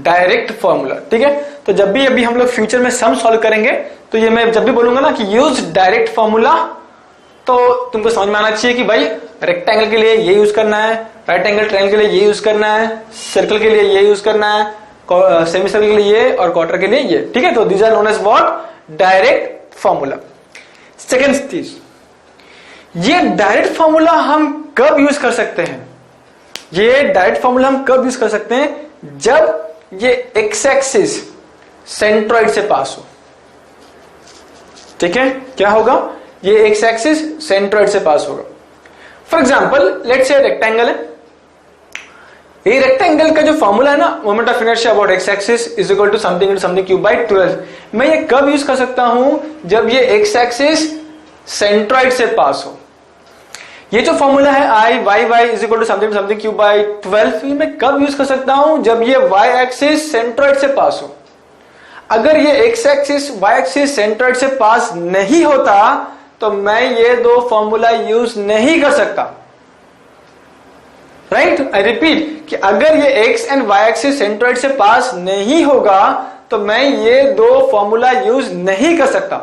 डायरेक्ट फॉर्मूला, ठीक है। तो जब भी अभी हम लोग फ्यूचर में सम सॉल्व करेंगे, तो ये मैं जब भी बोलूंगा ना कि यूज डायरेक्ट फॉर्मूला, तो तुमको समझ में आना चाहिए कि भाई रेक्टेंगल के लिए ये यूज करना है, राइट एंगल ट्रायंगल के लिए ये यूज करना है, सर्कल के लिए ये यूज करना है, सेमी सर्कल के लिए ये और क्वार्टर के लिए ये, ठीक है। तो these are known as what, direct formula. Second चीज, ये डायरेक्ट फॉर्मूला हम कब यूज कर सकते हैं, ये डायरेक्ट फॉर्मूला हम कब यूज कर सकते हैं, जब ये एक्स एक्सिस सेंट्रॉइड से पास हो, ठीक है। क्या होगा, ये एक्स एक्सिस सेंट्रॉइड से पास होगा। For example let's say rectangle है, ये रेक्टेंगल का जो फॉर्मूला है ना, moment of inertia about x axis is equal to something into something cube by 12, मैं ये कब यूज कर सकता हूं, जब ये एक्स एक्सिस सेंट्रॉइड से पास हो। ये जो फॉर्मूला है I y is equal to something something cube by 12, ये मैं कब यूज कर सकता हूं, जब ये वाई एक्सिस सेंट्रॉइड से पास हो। अगर ये x axis Y axis centroid से पास नहीं होता, तो मैं ये दो फॉर्मूला यूज नहीं कर सकता, राइट। आई रिपीट कि अगर ये X and Y axis centroid से पास नहीं होगा, तो मैं ये दो फॉर्मूला यूज नहीं कर सकता,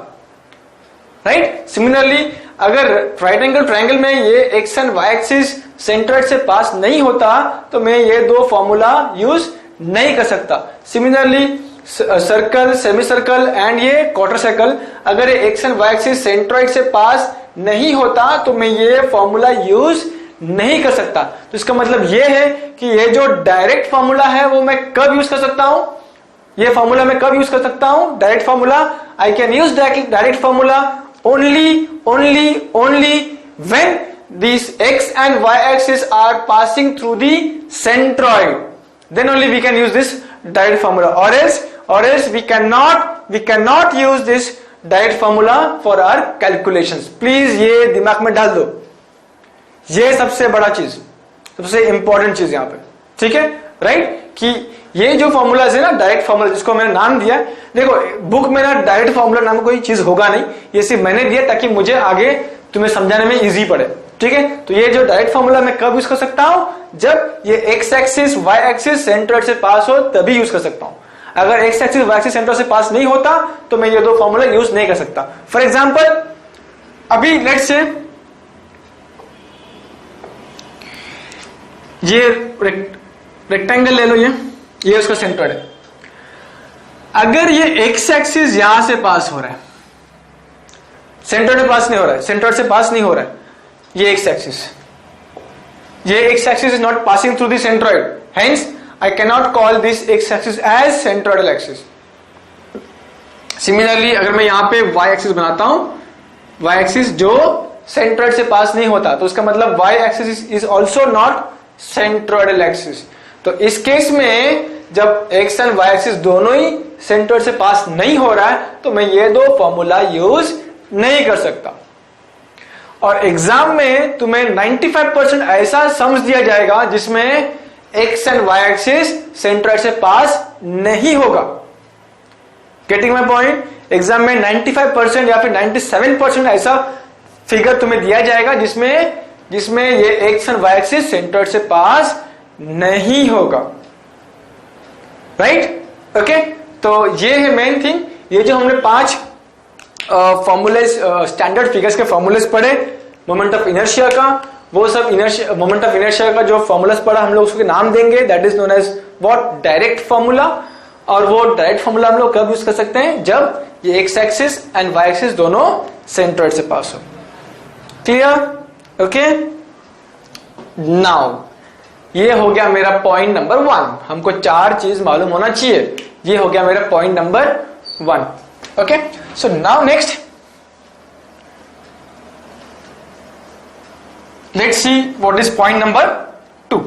राइट। सिमिलरली अगर राइट एंगल ट्रायंगल में ये X and Y axis centroid से पास नहीं होता, तो मैं ये दो फॉर्मूला यूज नहीं कर सकता। Similarly circle, semi circle and ये क्वार्टर सर्कल, अगर ये X and Y axis centroid से पास नहीं होता, तो मैं ये फॉर्मूला यूज नहीं कर सकता। तो इसका मतलब ये है कि ये जो डायरेक्ट फॉर्मूला है वो मैं कब यूज कर सकता हूं, ये फॉर्मूला मैं कब यूज कर सकता हूं, direct formula. I can use direct formula only when these x and y axis are passing through the centroid, then only we can use this direct formula, or else we cannot use this direct formula for our calculations। Please ये दिमाग में डाल दो, ये सबसे बड़ा चीज, सबसे इंपॉर्टेंट चीज यहां पे, ठीक है, राइट। कि ये जो फॉर्मूलाज है ना, डायरेक्ट फॉर्मूला जिसको मैंने नाम दिया, देखो बुक में ना डायरेक्ट फॉर्मूला नाम कोई चीज होगा नहीं, ये सिर्फ मैंने दिया ताकि मुझे आगे तुम्हें समझाने में इजी पड़े, ठीक है। तो ये जो डायरेक्ट फॉर्मूला मैं कब यूज कर सकता हूं, जब ये x axis Y axis centroid से पास हो, तभी यूज कर सकता हूं। अगर X axis Y axis centroid से पास नहीं होता, तो मैं ये दो फॉर्मूला यूज नहीं कर सकता। फॉर एग्जाम्पल अभी लेट्स से ये रेक्टेंगल ले लो, ये उसका सेंट्रॉइड है। अगर ये एक्स एक्सिस यहां से पास हो रहा है, सेंट्रॉइड से पास नहीं हो रहा है, सेंट्रॉइड से पास नहीं हो रहा है, ये एक्स एक्सिस, ये x axis is not passing through the centroid, hence I can not call this X axis as centroidal axis. Similarly अगर मैं यहां पे y एक्सिस बनाता हूं, y एक्सिस जो सेंट्रॉइड से पास नहीं होता, तो उसका मतलब y axis is also not centroidal axis. तो इस केस में जब x एंड y एक्सिस दोनों ही सेंट्रॉइड से पास नहीं हो रहा है, तो मैं ये दो फॉर्मूला यूज नहीं कर सकता। और एग्जाम में तुम्हें 95% ऐसा सम्स दिया जाएगा जिसमें x and y axis centroid से पास नहीं होगा। Getting my point? एग्जाम में 95% या फिर 97% ऐसा फिगर तुम्हें दिया जाएगा जिसमें ये x and y axis centroid से पास नहीं होगा। राइट? ओके, तो ये है मेन थिंग। ये जो हमने 5 फॉर्मूलेस, स्टैंडर्ड फिगर्स के फॉर्मूलेस पढ़े मोमेंट ऑफ इनर्शिया का, वो सब इनर्शिया, मोमेंट ऑफ इनर्शिया का जो फॉर्मूलास पढ़ा हम लोग उसके नाम देंगे, that is known as what, direct formula. और वो डायरेक्ट फॉर्मूला हम लोग कब यूज कर सकते हैं? जब ये x axis and Y axis दोनों सेंट्रॉइड से पास हो। क्लियर? ओके, नाउ ये हो गया मेरा पॉइंट नंबर 1। हमको 4 चीज मालूम होना चाहिए। ये हो गया मेरा point number 1। Okay, so now next let's see what is point number 2।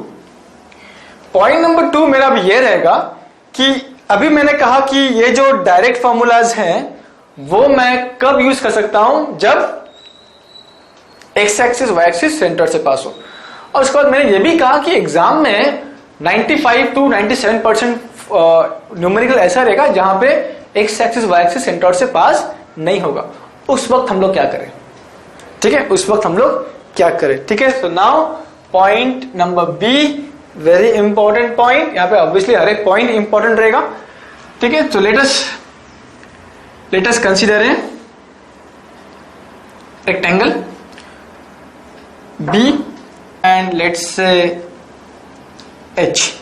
Point number 2 मेरा अब ये रहेगा कि अभी मैंने कहा कि ये जो डायरेक्ट फॉर्मूलाज हैं वो मैं कब यूज कर सकता हूं? जब X axis Y axis centre से पास हो। और उसके बाद मैंने ये भी कहा कि एग्जाम में 95 to 97% न्यूमेरिकल ऐसा रहेगा जहां पे X axis Y axis centre से पास नहीं होगा। उस वक्त हम लोग क्या करें? ठीक है, उस वक्त हम लोग क्या करें? ठीक है, so now point number B, very important point. यहां पे ऑब्वियसली हर एक पॉइंट इंपॉर्टेंट रहेगा। ठीक है, तो let us consider a rectangle B and let's say H.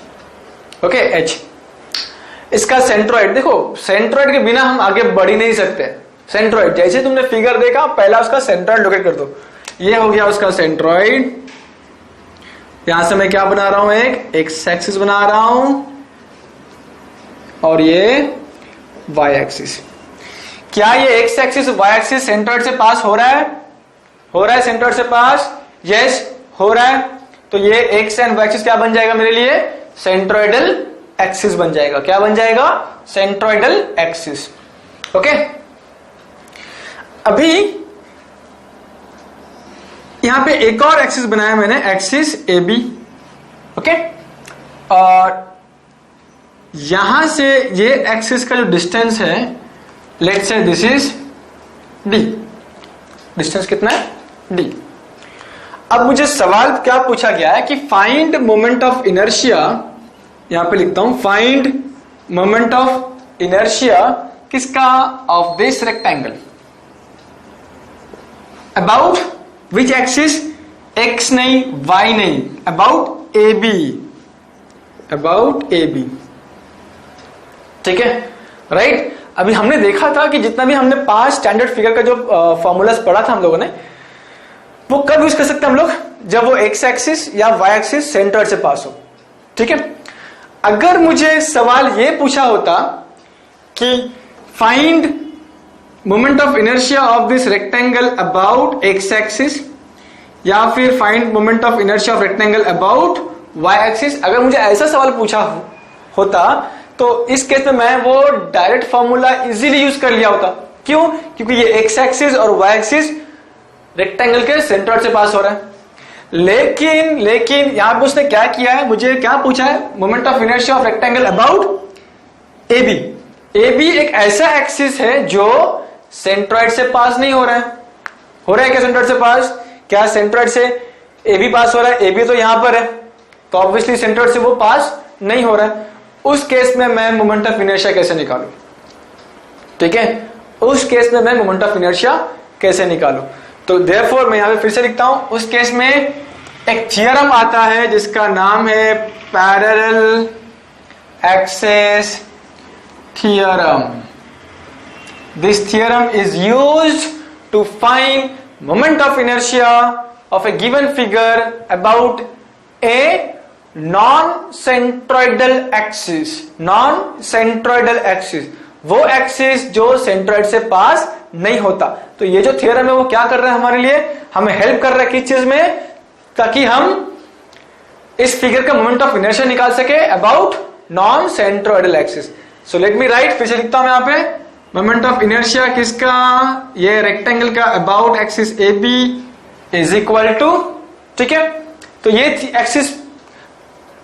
Okay, H इसका सेंट्रोइड। देखो, सेंट्रोइड के बिना हम आगे बढ़ ही नहीं सकते। सेंट्रोइड जैसे तुमने फिगर देखा, पहला उसका सेंट्रोइड लोकेट कर दो। ये हो गया उसका सेंट्रोइड। यहां से मैं क्या बना रहा हूं? एक एक्स एक्सिस बना रहा हूं और ये वाई एक्सिस। क्या ये x axis Y axis centroid से पास हो रहा है? हो रहा है सेंट्रोइड से पास? यस, हो रहा है। तो ये एक्स एंड वाई एक्सिस क्या बन जाएगा मेरे लिए? सेंट्रोइडल एक्सिस बन जाएगा। क्या बन जाएगा? Centroidal axis. ओके, अभी यहां पे एक और एक्सिस बनाया मैंने, एक्सिस ए बी। ओके, और यहां से ये एक्सिस का जो डिस्टेंस है, let's say this is D. Distance कितना है? डी। अब मुझे सवाल क्या पूछा गया है कि फाइंड मोमेंट ऑफ इनर्शिया। यहां पे लिखता हूं, फाइंड मोमेंट ऑफ इनर्शिया किसका? Of this rectangle about which axis? X नहीं, वाई नहीं, about A B. About A B. ठीक है, राइट? अभी हमने देखा था कि जितना भी हमने 5 स्टैंडर्ड फिगर का जो फॉर्मूलास पढ़ा था हम लोगों ने, वो कब यूज कर सकते हैं हम लोग? जब वो एक्स एक्सिस या वाई एक्सिस सेंटर से पास हो। ठीक है, अगर मुझे सवाल ये पूछा होता कि find moment of inertia of this rectangle about x axis, या फिर find moment of inertia of rectangle about Y axis, अगर मुझे ऐसा सवाल पूछा होता तो इस केस में मैं वो डायरेक्ट फॉर्मूला इजीली यूज कर लिया होता। क्यों? क्योंकि ये एक्स एक्सिस और वाई एक्सिस रेक्टेंगल के सेंटर से पास हो रहा है। लेकिन यहां पे उसने क्या किया है? मुझे क्या पूछा है? Moment of inertia of rectangle about A B. A B एक ऐसा एक्सिस है जो सेंट्रॉइड से पास नहीं हो रहा है। हो रहा है क्या सेंट्रॉइड से पास? क्या सेंट्रॉइड से ए बी पास हो रहा है? ए बी तो यहां पर है, तो ऑब्वियसली सेंट्रॉइड से वो पास नहीं हो रहा है। उस केस में मैं मोमेंट ऑफ इनर्शिया कैसे निकालूं? ठीक है, उस केस में मैं मोमेंट ऑफ इनर्शिया कैसे निकालूं? तो देयरफॉर मैं यहां पे फिर से लिखता हूं, उस केस में एक थ्योरम आता है जिसका नाम है parallel axes theorem. This theorem is used to find moment of inertia of a given figure about a non-centroidal axis. Non-centroidal axis, वो एक्सिस जो सेंट्रॉइड से पास नहीं होता. तो ये जो थ्योरम है वो क्या कर रहा है हमारे लिए, हमें हेल्प कर रहा है किस चीज में, ताकि हम इस फिगर का मोमेंट ऑफ इनर्शिया निकाल सके about non centroidal axis. So let me right, फिर से लिखता हूं यहां पे मोमेंट ऑफ इनर्शिया किसका, ये रेक्टेंगल का about axis A B is equal to, ठीक है. तो ये एक्सिस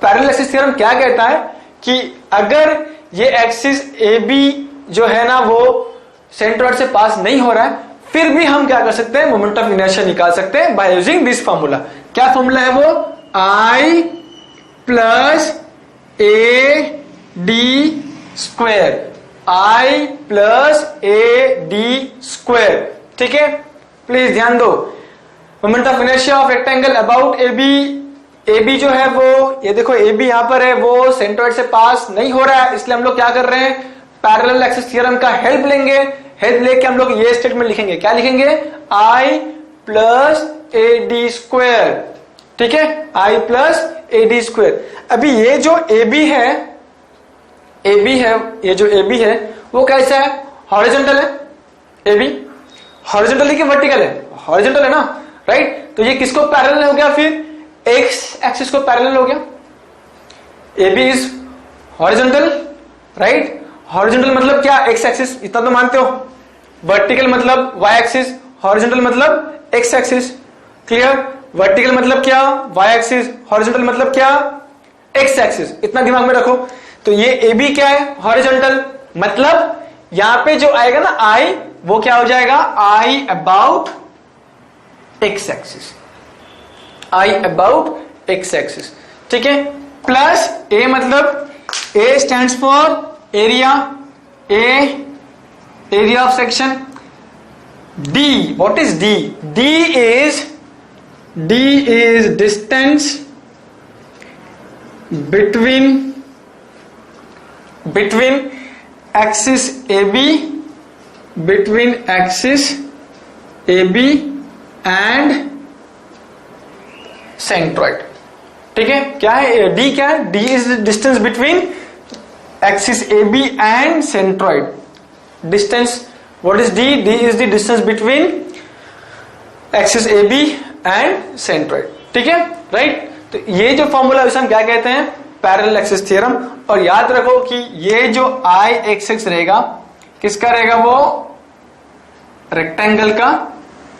पैरेलल एक्सिस थ्योरम क्या कहता है कि अगर ये एक्सिस ए बी जो है ना वो सेंट्रॉइड से पास नहीं हो रहा है, फिर भी हम क्या कर सकते हैं, मोमेंट ऑफ इनर्शिया निकाल सकते हैं बाय यूजिंग दिस फॉर्मूला. क्या फॉर्मूला है वो, I plus A D square, I plus A D square. ठीक है, प्लीज ध्यान दो. Moment of inertia of rectangle about A B जो है वो, ये देखो ए बी यहां पर है, वो सेंट्रॉइड से पास नहीं हो रहा है, इसलिए हम लोग क्या कर रहे हैं, पैरेलल एक्सिस थ्योरम का हेल्प लेंगे. हेल्प लेके हम लोग ये स्टेटमेंट लिखेंगे, क्या लिखेंगे, I plus A D square. ठीक है, I plus A D square. अभी ये जो ए बी है, ये जो ए बी है वो कैसा है, हॉरिजॉन्टल है. ए बी हॉरिजॉन्टल है कि वर्टिकल है, हॉरिजॉन्टल है ना, राइट. तो ये किसको पैरेलल हो गया, फिर एक्स एक्सिस को पैरेलल हो गया. A B is horizontal, right. Horizontal मतलब क्या, एक्स एक्सिस, इतना तो मानते हो. वर्टिकल मतलब वाई एक्सिस, हॉरिजॉन्टल मतलब एक्स एक्सिस. क्लियर. वर्टिकल मतलब क्या, वाई एक्सिस, हॉरिजॉन्टल मतलब क्या, एक्स एक्सिस. इतना दिमाग में रखो. तो ये ए बी क्या है, हॉरिजॉन्टल, मतलब यहां पे जो आएगा ना आई, वो क्या हो जाएगा, आई about x axis, I about x axis. ठीक है. प्लस ए मतलब, ए stands for area, area of section. D, what is D, D is distance between axis AB and centroid. ठीक है. क्या है D, क्या है, D is the distance between axis AB and centroid. Distance, what is D? D is the distance between axis AB and centroid. ठीक है, राइट. तो ये जो फॉर्मूला उसे हम क्या कहते हैं, पैरेलल एक्सिस थ्योरम. और याद रखो कि ये जो आई एक्स एक्स रहेगा, किसका रहेगा, वो रेक्टेंगल का,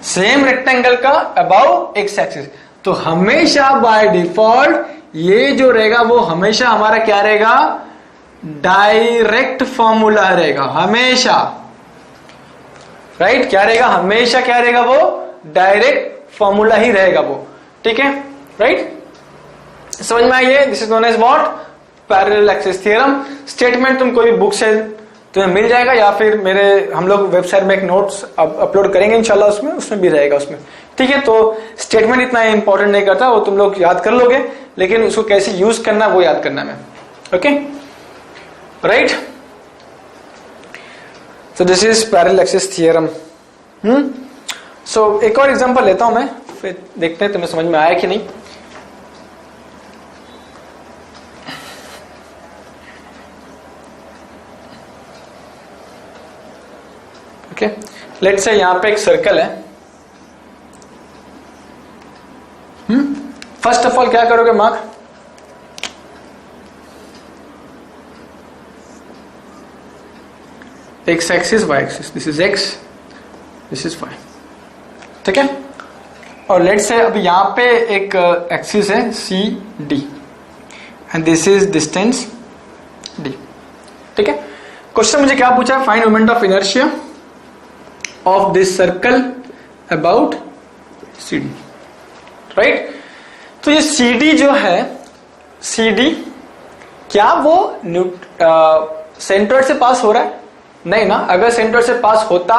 सेम रेक्टेंगल का अबाउट एक्स एक्सिस. तो हमेशा बाय डिफॉल्ट ये जो रहेगा वो हमेशा हमारा क्या रहेगा, डायरेक्ट फॉर्मूला रहेगा हमेशा, राइट. क्या रहेगा, हमेशा क्या रहेगा, वो डायरेक्ट फॉर्मूला ही रहेगा वो. ठीक है, राइट. समझ में आइए. This is known as what, parallel axis theorem. Statement तुम कोई भी बुक से तुम्हें मिल जाएगा, या फिर हम लोग वेबसाइट में एक नोट्स अपलोड करेंगे इंशाल्लाह, उसमें भी रहेगा उसमें. ठीक है. तो स्टेटमेंट इतना इंपॉर्टेंट नहीं करता, वो तुम लोग याद कर लोगे, लेकिन उसको कैसे यूज करना वो याद करना है. Okay, right. So this is parallel axis theorem. सो एक और एग्जांपल लेता हूं मैं, फिर देखते हैं तुम्हें समझ में आया कि नहीं. ओके, लेट्स से यहां पे एक सर्कल है. फर्स्ट ऑफ ऑल क्या करोगे, mark, X axis, Y axis. This is X, this is Y. ठीक है. और लेट्स से अभी यहां पे एक एक्सिस है C D, and this is distance D. ठीक है. क्वेश्चन मुझे क्या पूछा, find moment of inertia of this circle about C D, right. तो ये सी डी जो है, सी डी क्या वो सेंट्रॉइड से पास हो रहा है, नहीं ना. अगर सेंट्रॉइड से पास होता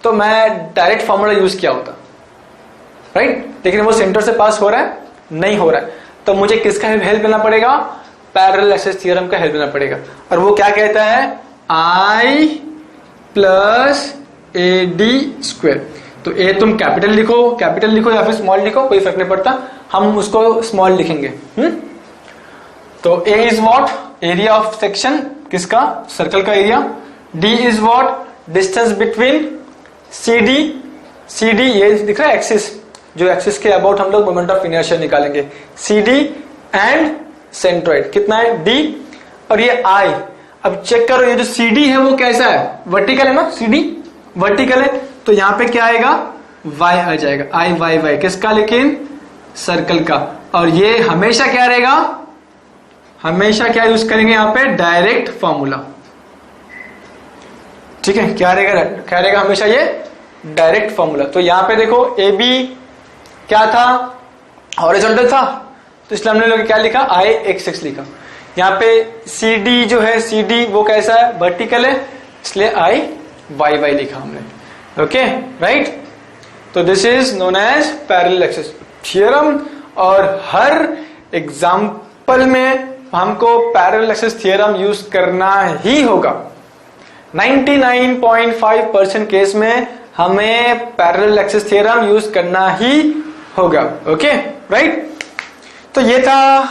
तो मैं डायरेक्ट फॉर्मूला यूज किया होता, राइट. लेकिन वो सेंटर से पास हो रहा है, नहीं हो रहा है, तो मुझे किसका हेल्प लेना पड़ेगा, पैरेलल एक्सिस थ्योरम का हेल्प लेना पड़ेगा. और वो क्या कहता है, I plus A D square. तो ए तुम कैपिटल लिखो या फिर स्मॉल लिखो, कोई फर्क नहीं पड़ता, हम उसको स्मॉल लिखेंगे। तो A is what area of section, किसका, सर्कल का area. D is what distance between C D ये दिख रहा है एक्सिस, जो एक्सिस के अबाउट हम लोग मोमेंट ऑफ इनर्शिया निकालेंगे, सी डी एंड सेंट्रोइड कितना है डी, और ये आई। अब चेक करो ये जो सी डी है वो कैसा है, वर्टिकल है ना, सी डी वर्टिकल है, तो यहां पे क्या आएगा, वाई आ जाएगा, आई वाई वाई किसका, लेकिन सर्कल का। और ये हमेशा क्या रहेगा, हमेशा क्या यूज करेंगे यहां पे, डायरेक्ट फॉर्मूला। ठीक है, क्या रहेगा हमेशा ये डायरेक्ट फॉर्मूला। तो यहां पे देखो ए बी क्या था, हॉरिजॉन्टल था, तो इसलिए हमने लोग क्या लिखा, आई एक्स एक्स लिखा। यहाँ पे सी डी जो है, सी डी वो कैसा है, वर्टिकल है, इसलिए आई वाई वाई लिखा हमने। ओके राइट, तो this is known as parallel axis theorem. और हर एग्जाम्पल में हमको पैरेलल एक्सिस थ्योरम यूज करना ही होगा। 99.5% केस में हमें पैरेलल एक्सिस थ्योरम यूज करना ही होगा। ओके राइट, तो ये था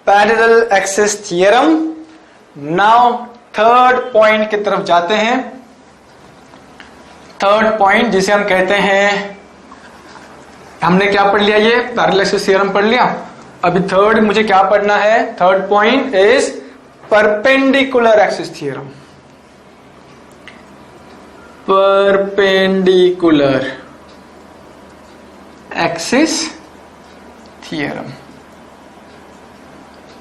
parallel axis theorem. Now third point की तरफ जाते हैं। थर्ड पॉइंट जिसे हम कहते हैं, हमने क्या पढ़ लिया, ये पैरेलल एक्सिस थ्योरम पढ़ लिया। अभी थर्ड मुझे क्या पढ़ना है, third point is perpendicular axis theorem. Perpendicular axis theorem,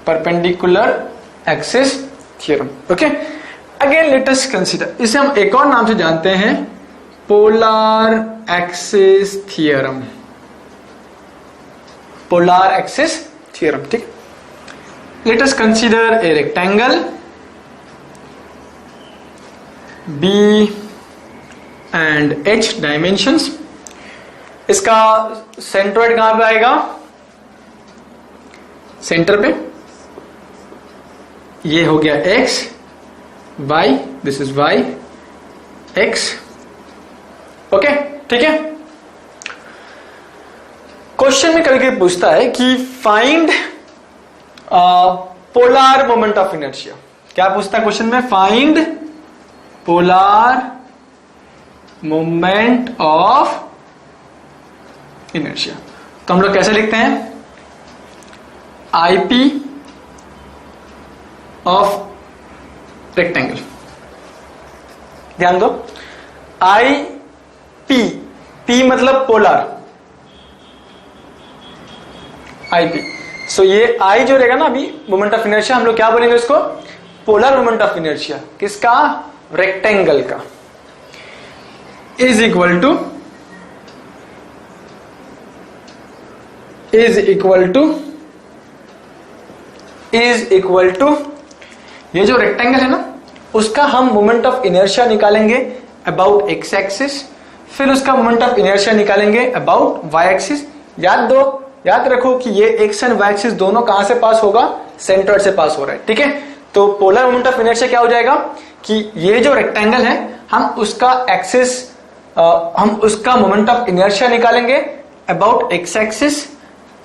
perpendicular axis theorem. Okay, again let us consider, इसे हम एक और नाम से जानते हैं, polar axis theorem. Polar axis theorem, ठीक। Let us consider a rectangle B and h dimensions. इसका सेंट्रोइड कहां पे आएगा, सेंटर पे। ये हो गया x, y, this is y, x। Okay ठीक है। क्वेश्चन में कभी कभी पूछता है कि find polar moment of inertia. क्या पूछता है क्वेश्चन में, find polar moment of inertia. तो हम लोग कैसे लिखते हैं, IP ऑफ रेक्टेंगल। ध्यान दो, IP, P मतलब पोलर, IP। सो ये I जो रहेगा ना अभी मोमेंट ऑफ इनर्शिया, हम लोग क्या बोलेंगे इसको, पोलर मोमेंट ऑफ इनर्शिया। किसका, रेक्टेंगल का। इज इक्वल टू ये जो रेक्टेंगल है ना, उसका हम मोमेंट ऑफ इनर्शिया निकालेंगे अबाउट एक्स एक्सिस, फिर उसका मोमेंट ऑफ इनर्शिया निकालेंगे अबाउट वाई एक्सिस। याद रखो कि ये एक्स एंड वाई एक्सिस दोनों कहां से पास होगा, सेंट्रोइड से पास हो रहा है, ठीक है। तो पोलर मोमेंट ऑफ इनर्शिया क्या हो जाएगा कि ये जो रेक्टेंगल है, हम उसका एक्सिस, हम उसका मोमेंट ऑफ इनर्शिया निकालेंगे अबाउट एक्स एक्सिस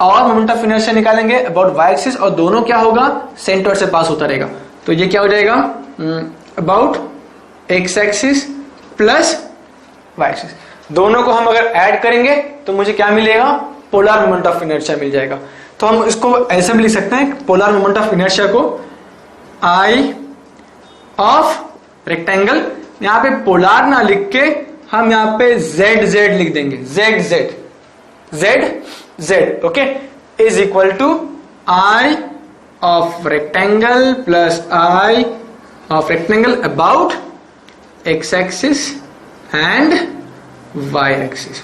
और मोमेंट ऑफ इनर्शिया निकालेंगे अबाउट वाई एक्सिस, और दोनों क्या होगा, सेंट्रोइड से पास होता रहेगा। तो ये क्या हो जाएगा, about x axis plus Y axis. दोनों को हम अगर ऐड करेंगे तो मुझे क्या मिलेगा, पोलर मोमेंट ऑफ इनर्शिया मिल जाएगा। तो हम इसको ऐसे भी लिख सकते हैं, पोलर मोमेंट ऑफ इनर्शिया को I ऑफ रेक्टेंगल, यहां पे पोलर ना लिख के हम यहां पे Z लिख देंगे, Z, okay, is equal to I of rectangle plus I of rectangle about x axis and y axis.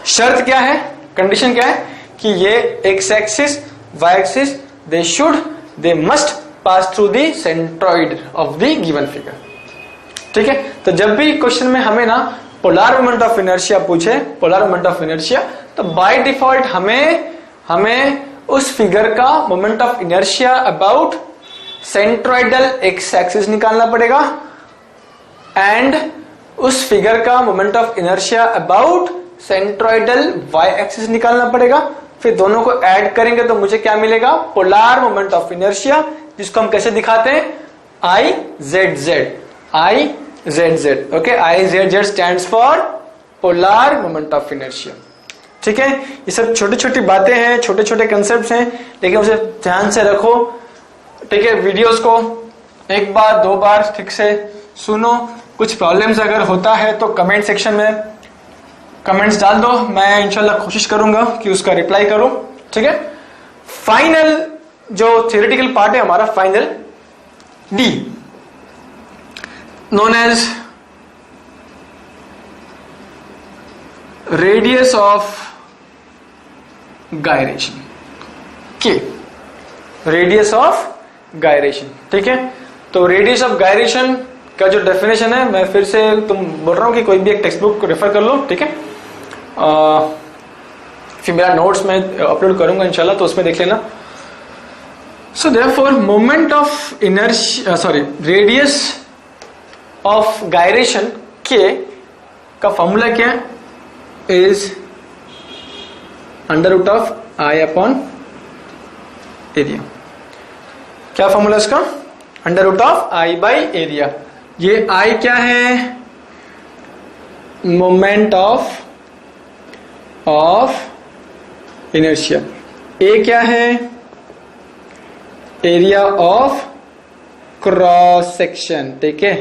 शर्त क्या है, कंडीशन क्या है कि ये x axis y axis they must pass through the centroid of the given figure. ठीक है, तो जब भी क्वेश्चन में हमें ना पोलर मोमेंट ऑफ इनर्शिया पूछे, पोलर मोमेंट ऑफ इनर्शिया, तो बाय डिफॉल्ट हमें उस फिगर का moment of inertia about centroidal X axis निकालना पड़ेगा एंड उस फिगर का moment of inertia about centroidal Y axis निकालना पड़ेगा। फिर दोनों को ऐड करेंगे तो मुझे क्या मिलेगा, पोलर मोमेंट ऑफ इनर्शिया, जिसको हम कैसे दिखाते हैं, I Z Z, I Z Z. Okay, I Z Z stands for polar moment of inertia. ठीक है, ये सब छोटी छोटी बातें हैं, छोटे छोटे कंसेप्ट हैं, लेकिन उसे ध्यान से रखो। ठीक है, वीडियोस को एक बार दो बार ठीक से सुनो। कुछ प्रॉब्लम्स अगर होता है तो कमेंट सेक्शन में कमेंट्स डाल दो, मैं इंशाल्लाह कोशिश करूंगा कि उसका रिप्लाई करूं। ठीक है, फाइनल जो थियोरेटिकल पार्ट है हमारा, final D, known as radius of gyration K, radius of gyration. ठीक है, तो रेडियस ऑफ गायरेशन का जो डेफिनेशन है, मैं फिर से तुम बोल रहा हूं कि कोई भी एक टेक्स्ट बुक को रेफर कर लो। ठीक है, फिर मेरा नोट्स में अपलोड करूंगा इंशाल्लाह, तो उसमें देख लेना। So therefore moment of inertia, sorry, radius of gyration K का फॉर्मूला क्या है, is under root of I upon area. क्या फॉर्मूला इसका, under root of I by area. ये आई क्या है, मोमेंट ऑफ इनर्शिया, ए क्या है, एरिया ऑफ क्रॉस सेक्शन। ठीक है,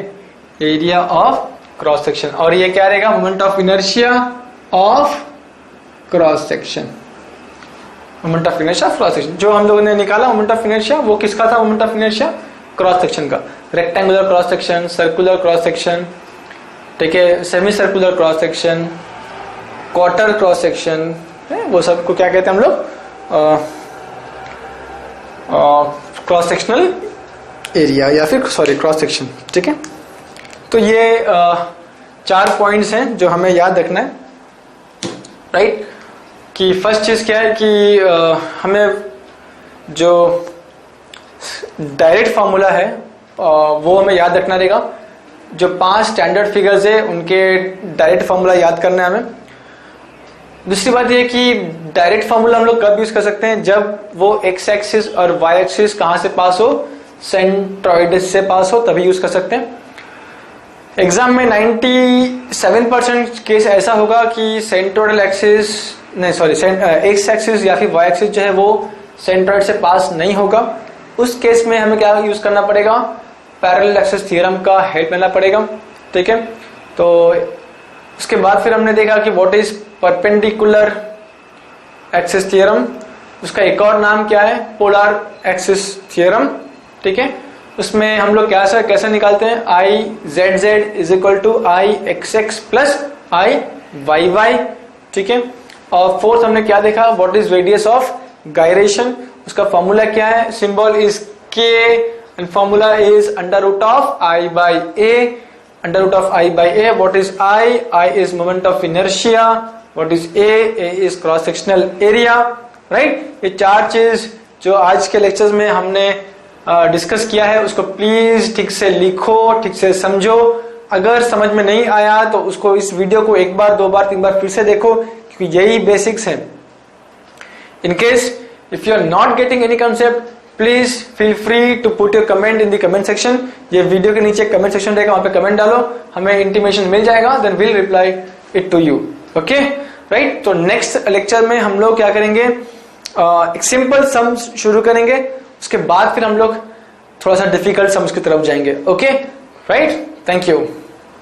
एरिया ऑफ क्रॉस सेक्शन, और ये क्या रहेगा, moment of inertia of cross section, moment of inertia cross section. जो हम लोगों ने निकाला मोमेंट ऑफ इनर्शिया, वो किसका था, moment of inertia cross section का, rectangular cross section, circular cross section, ठीक है, semi circular cross section, quarter cross section, वो सब को क्या कहते हैं हम लोग, क्रॉस सेक्शनल एरिया, या फिर सॉरी क्रॉस सेक्शन। ठीक है, तो ये 4 पॉइंट्स हैं जो हमें याद रखना है, राइट। कि फर्स्ट चीज क्या है कि हमें जो डायरेक्ट फार्मूला है वो हमें याद रखना रहेगा। जो 5 स्टैंडर्ड फिगर्स है उनके डायरेक्ट फार्मूला याद करना है हमें। दूसरी बात ये कि डायरेक्ट फार्मूला हम लोग कब यूज कर सकते हैं, जब वो एक्स एक्सिस और वाई एक्सिस कहां से पास हो, सेंट्रॉइड से पास हो, तभी यूज कर सकते हैं। एग्जाम में 97% केस ऐसा होगा कि सेंट्रोइडल एक्सिस, नहीं सॉरी, एक्स एक्सिस या फिर वाई एक्सिस जो है वो सेंट्रॉइड से पास नहीं होगा। उस केस में हमें क्या यूज करना पड़ेगा, पैरेलल एक्सिस थ्योरम का हेल्प लेना पड़ेगा। ठीक है, तो उसके बाद फिर हमने देखा कि what is perpendicular axis theorem, उसका एक और नाम क्या है, पोलर एक्सिस थ्योरम। ठीक है, उसमें हम लोग कैसे निकालते हैं, I Z Z is equal to I x X plus I Y Y. ठीक है, और फोर्थ हमने क्या देखा, what is radius of gyration, उसका फॉर्मूला क्या है, symbol is K and formula is under root of I by A, under root of I by A. What is I, I is moment of inertia, what is A is cross sectional area, right. ये 4 चीज जो आज के लेक्चर्स में हमने डिस्कस किया है, उसको प्लीज ठीक से लिखो, ठीक से समझो। अगर समझ में नहीं आया तो उसको, इस वीडियो को 1 बार 2 बार 3 बार फिर से देखो, क्योंकि यही बेसिक्स है। In case if you are not getting any concept, please feel free to put your comment in the comment section. ये वीडियो के नीचे कमेंट सेक्शन रहेगा, वहां पे कमेंट डालो, हमें इंटीमेशन मिल जाएगा, then will reply it to you. Okay, right. तो नेक्स्ट लेक्चर में हम लोग क्या करेंगे, एक सिंपल सम शुरू करेंगे, उसके बाद फिर हम लोग थोड़ा सा डिफिकल्ट सम्स की तरफ जाएंगे। Okay, right, thank you.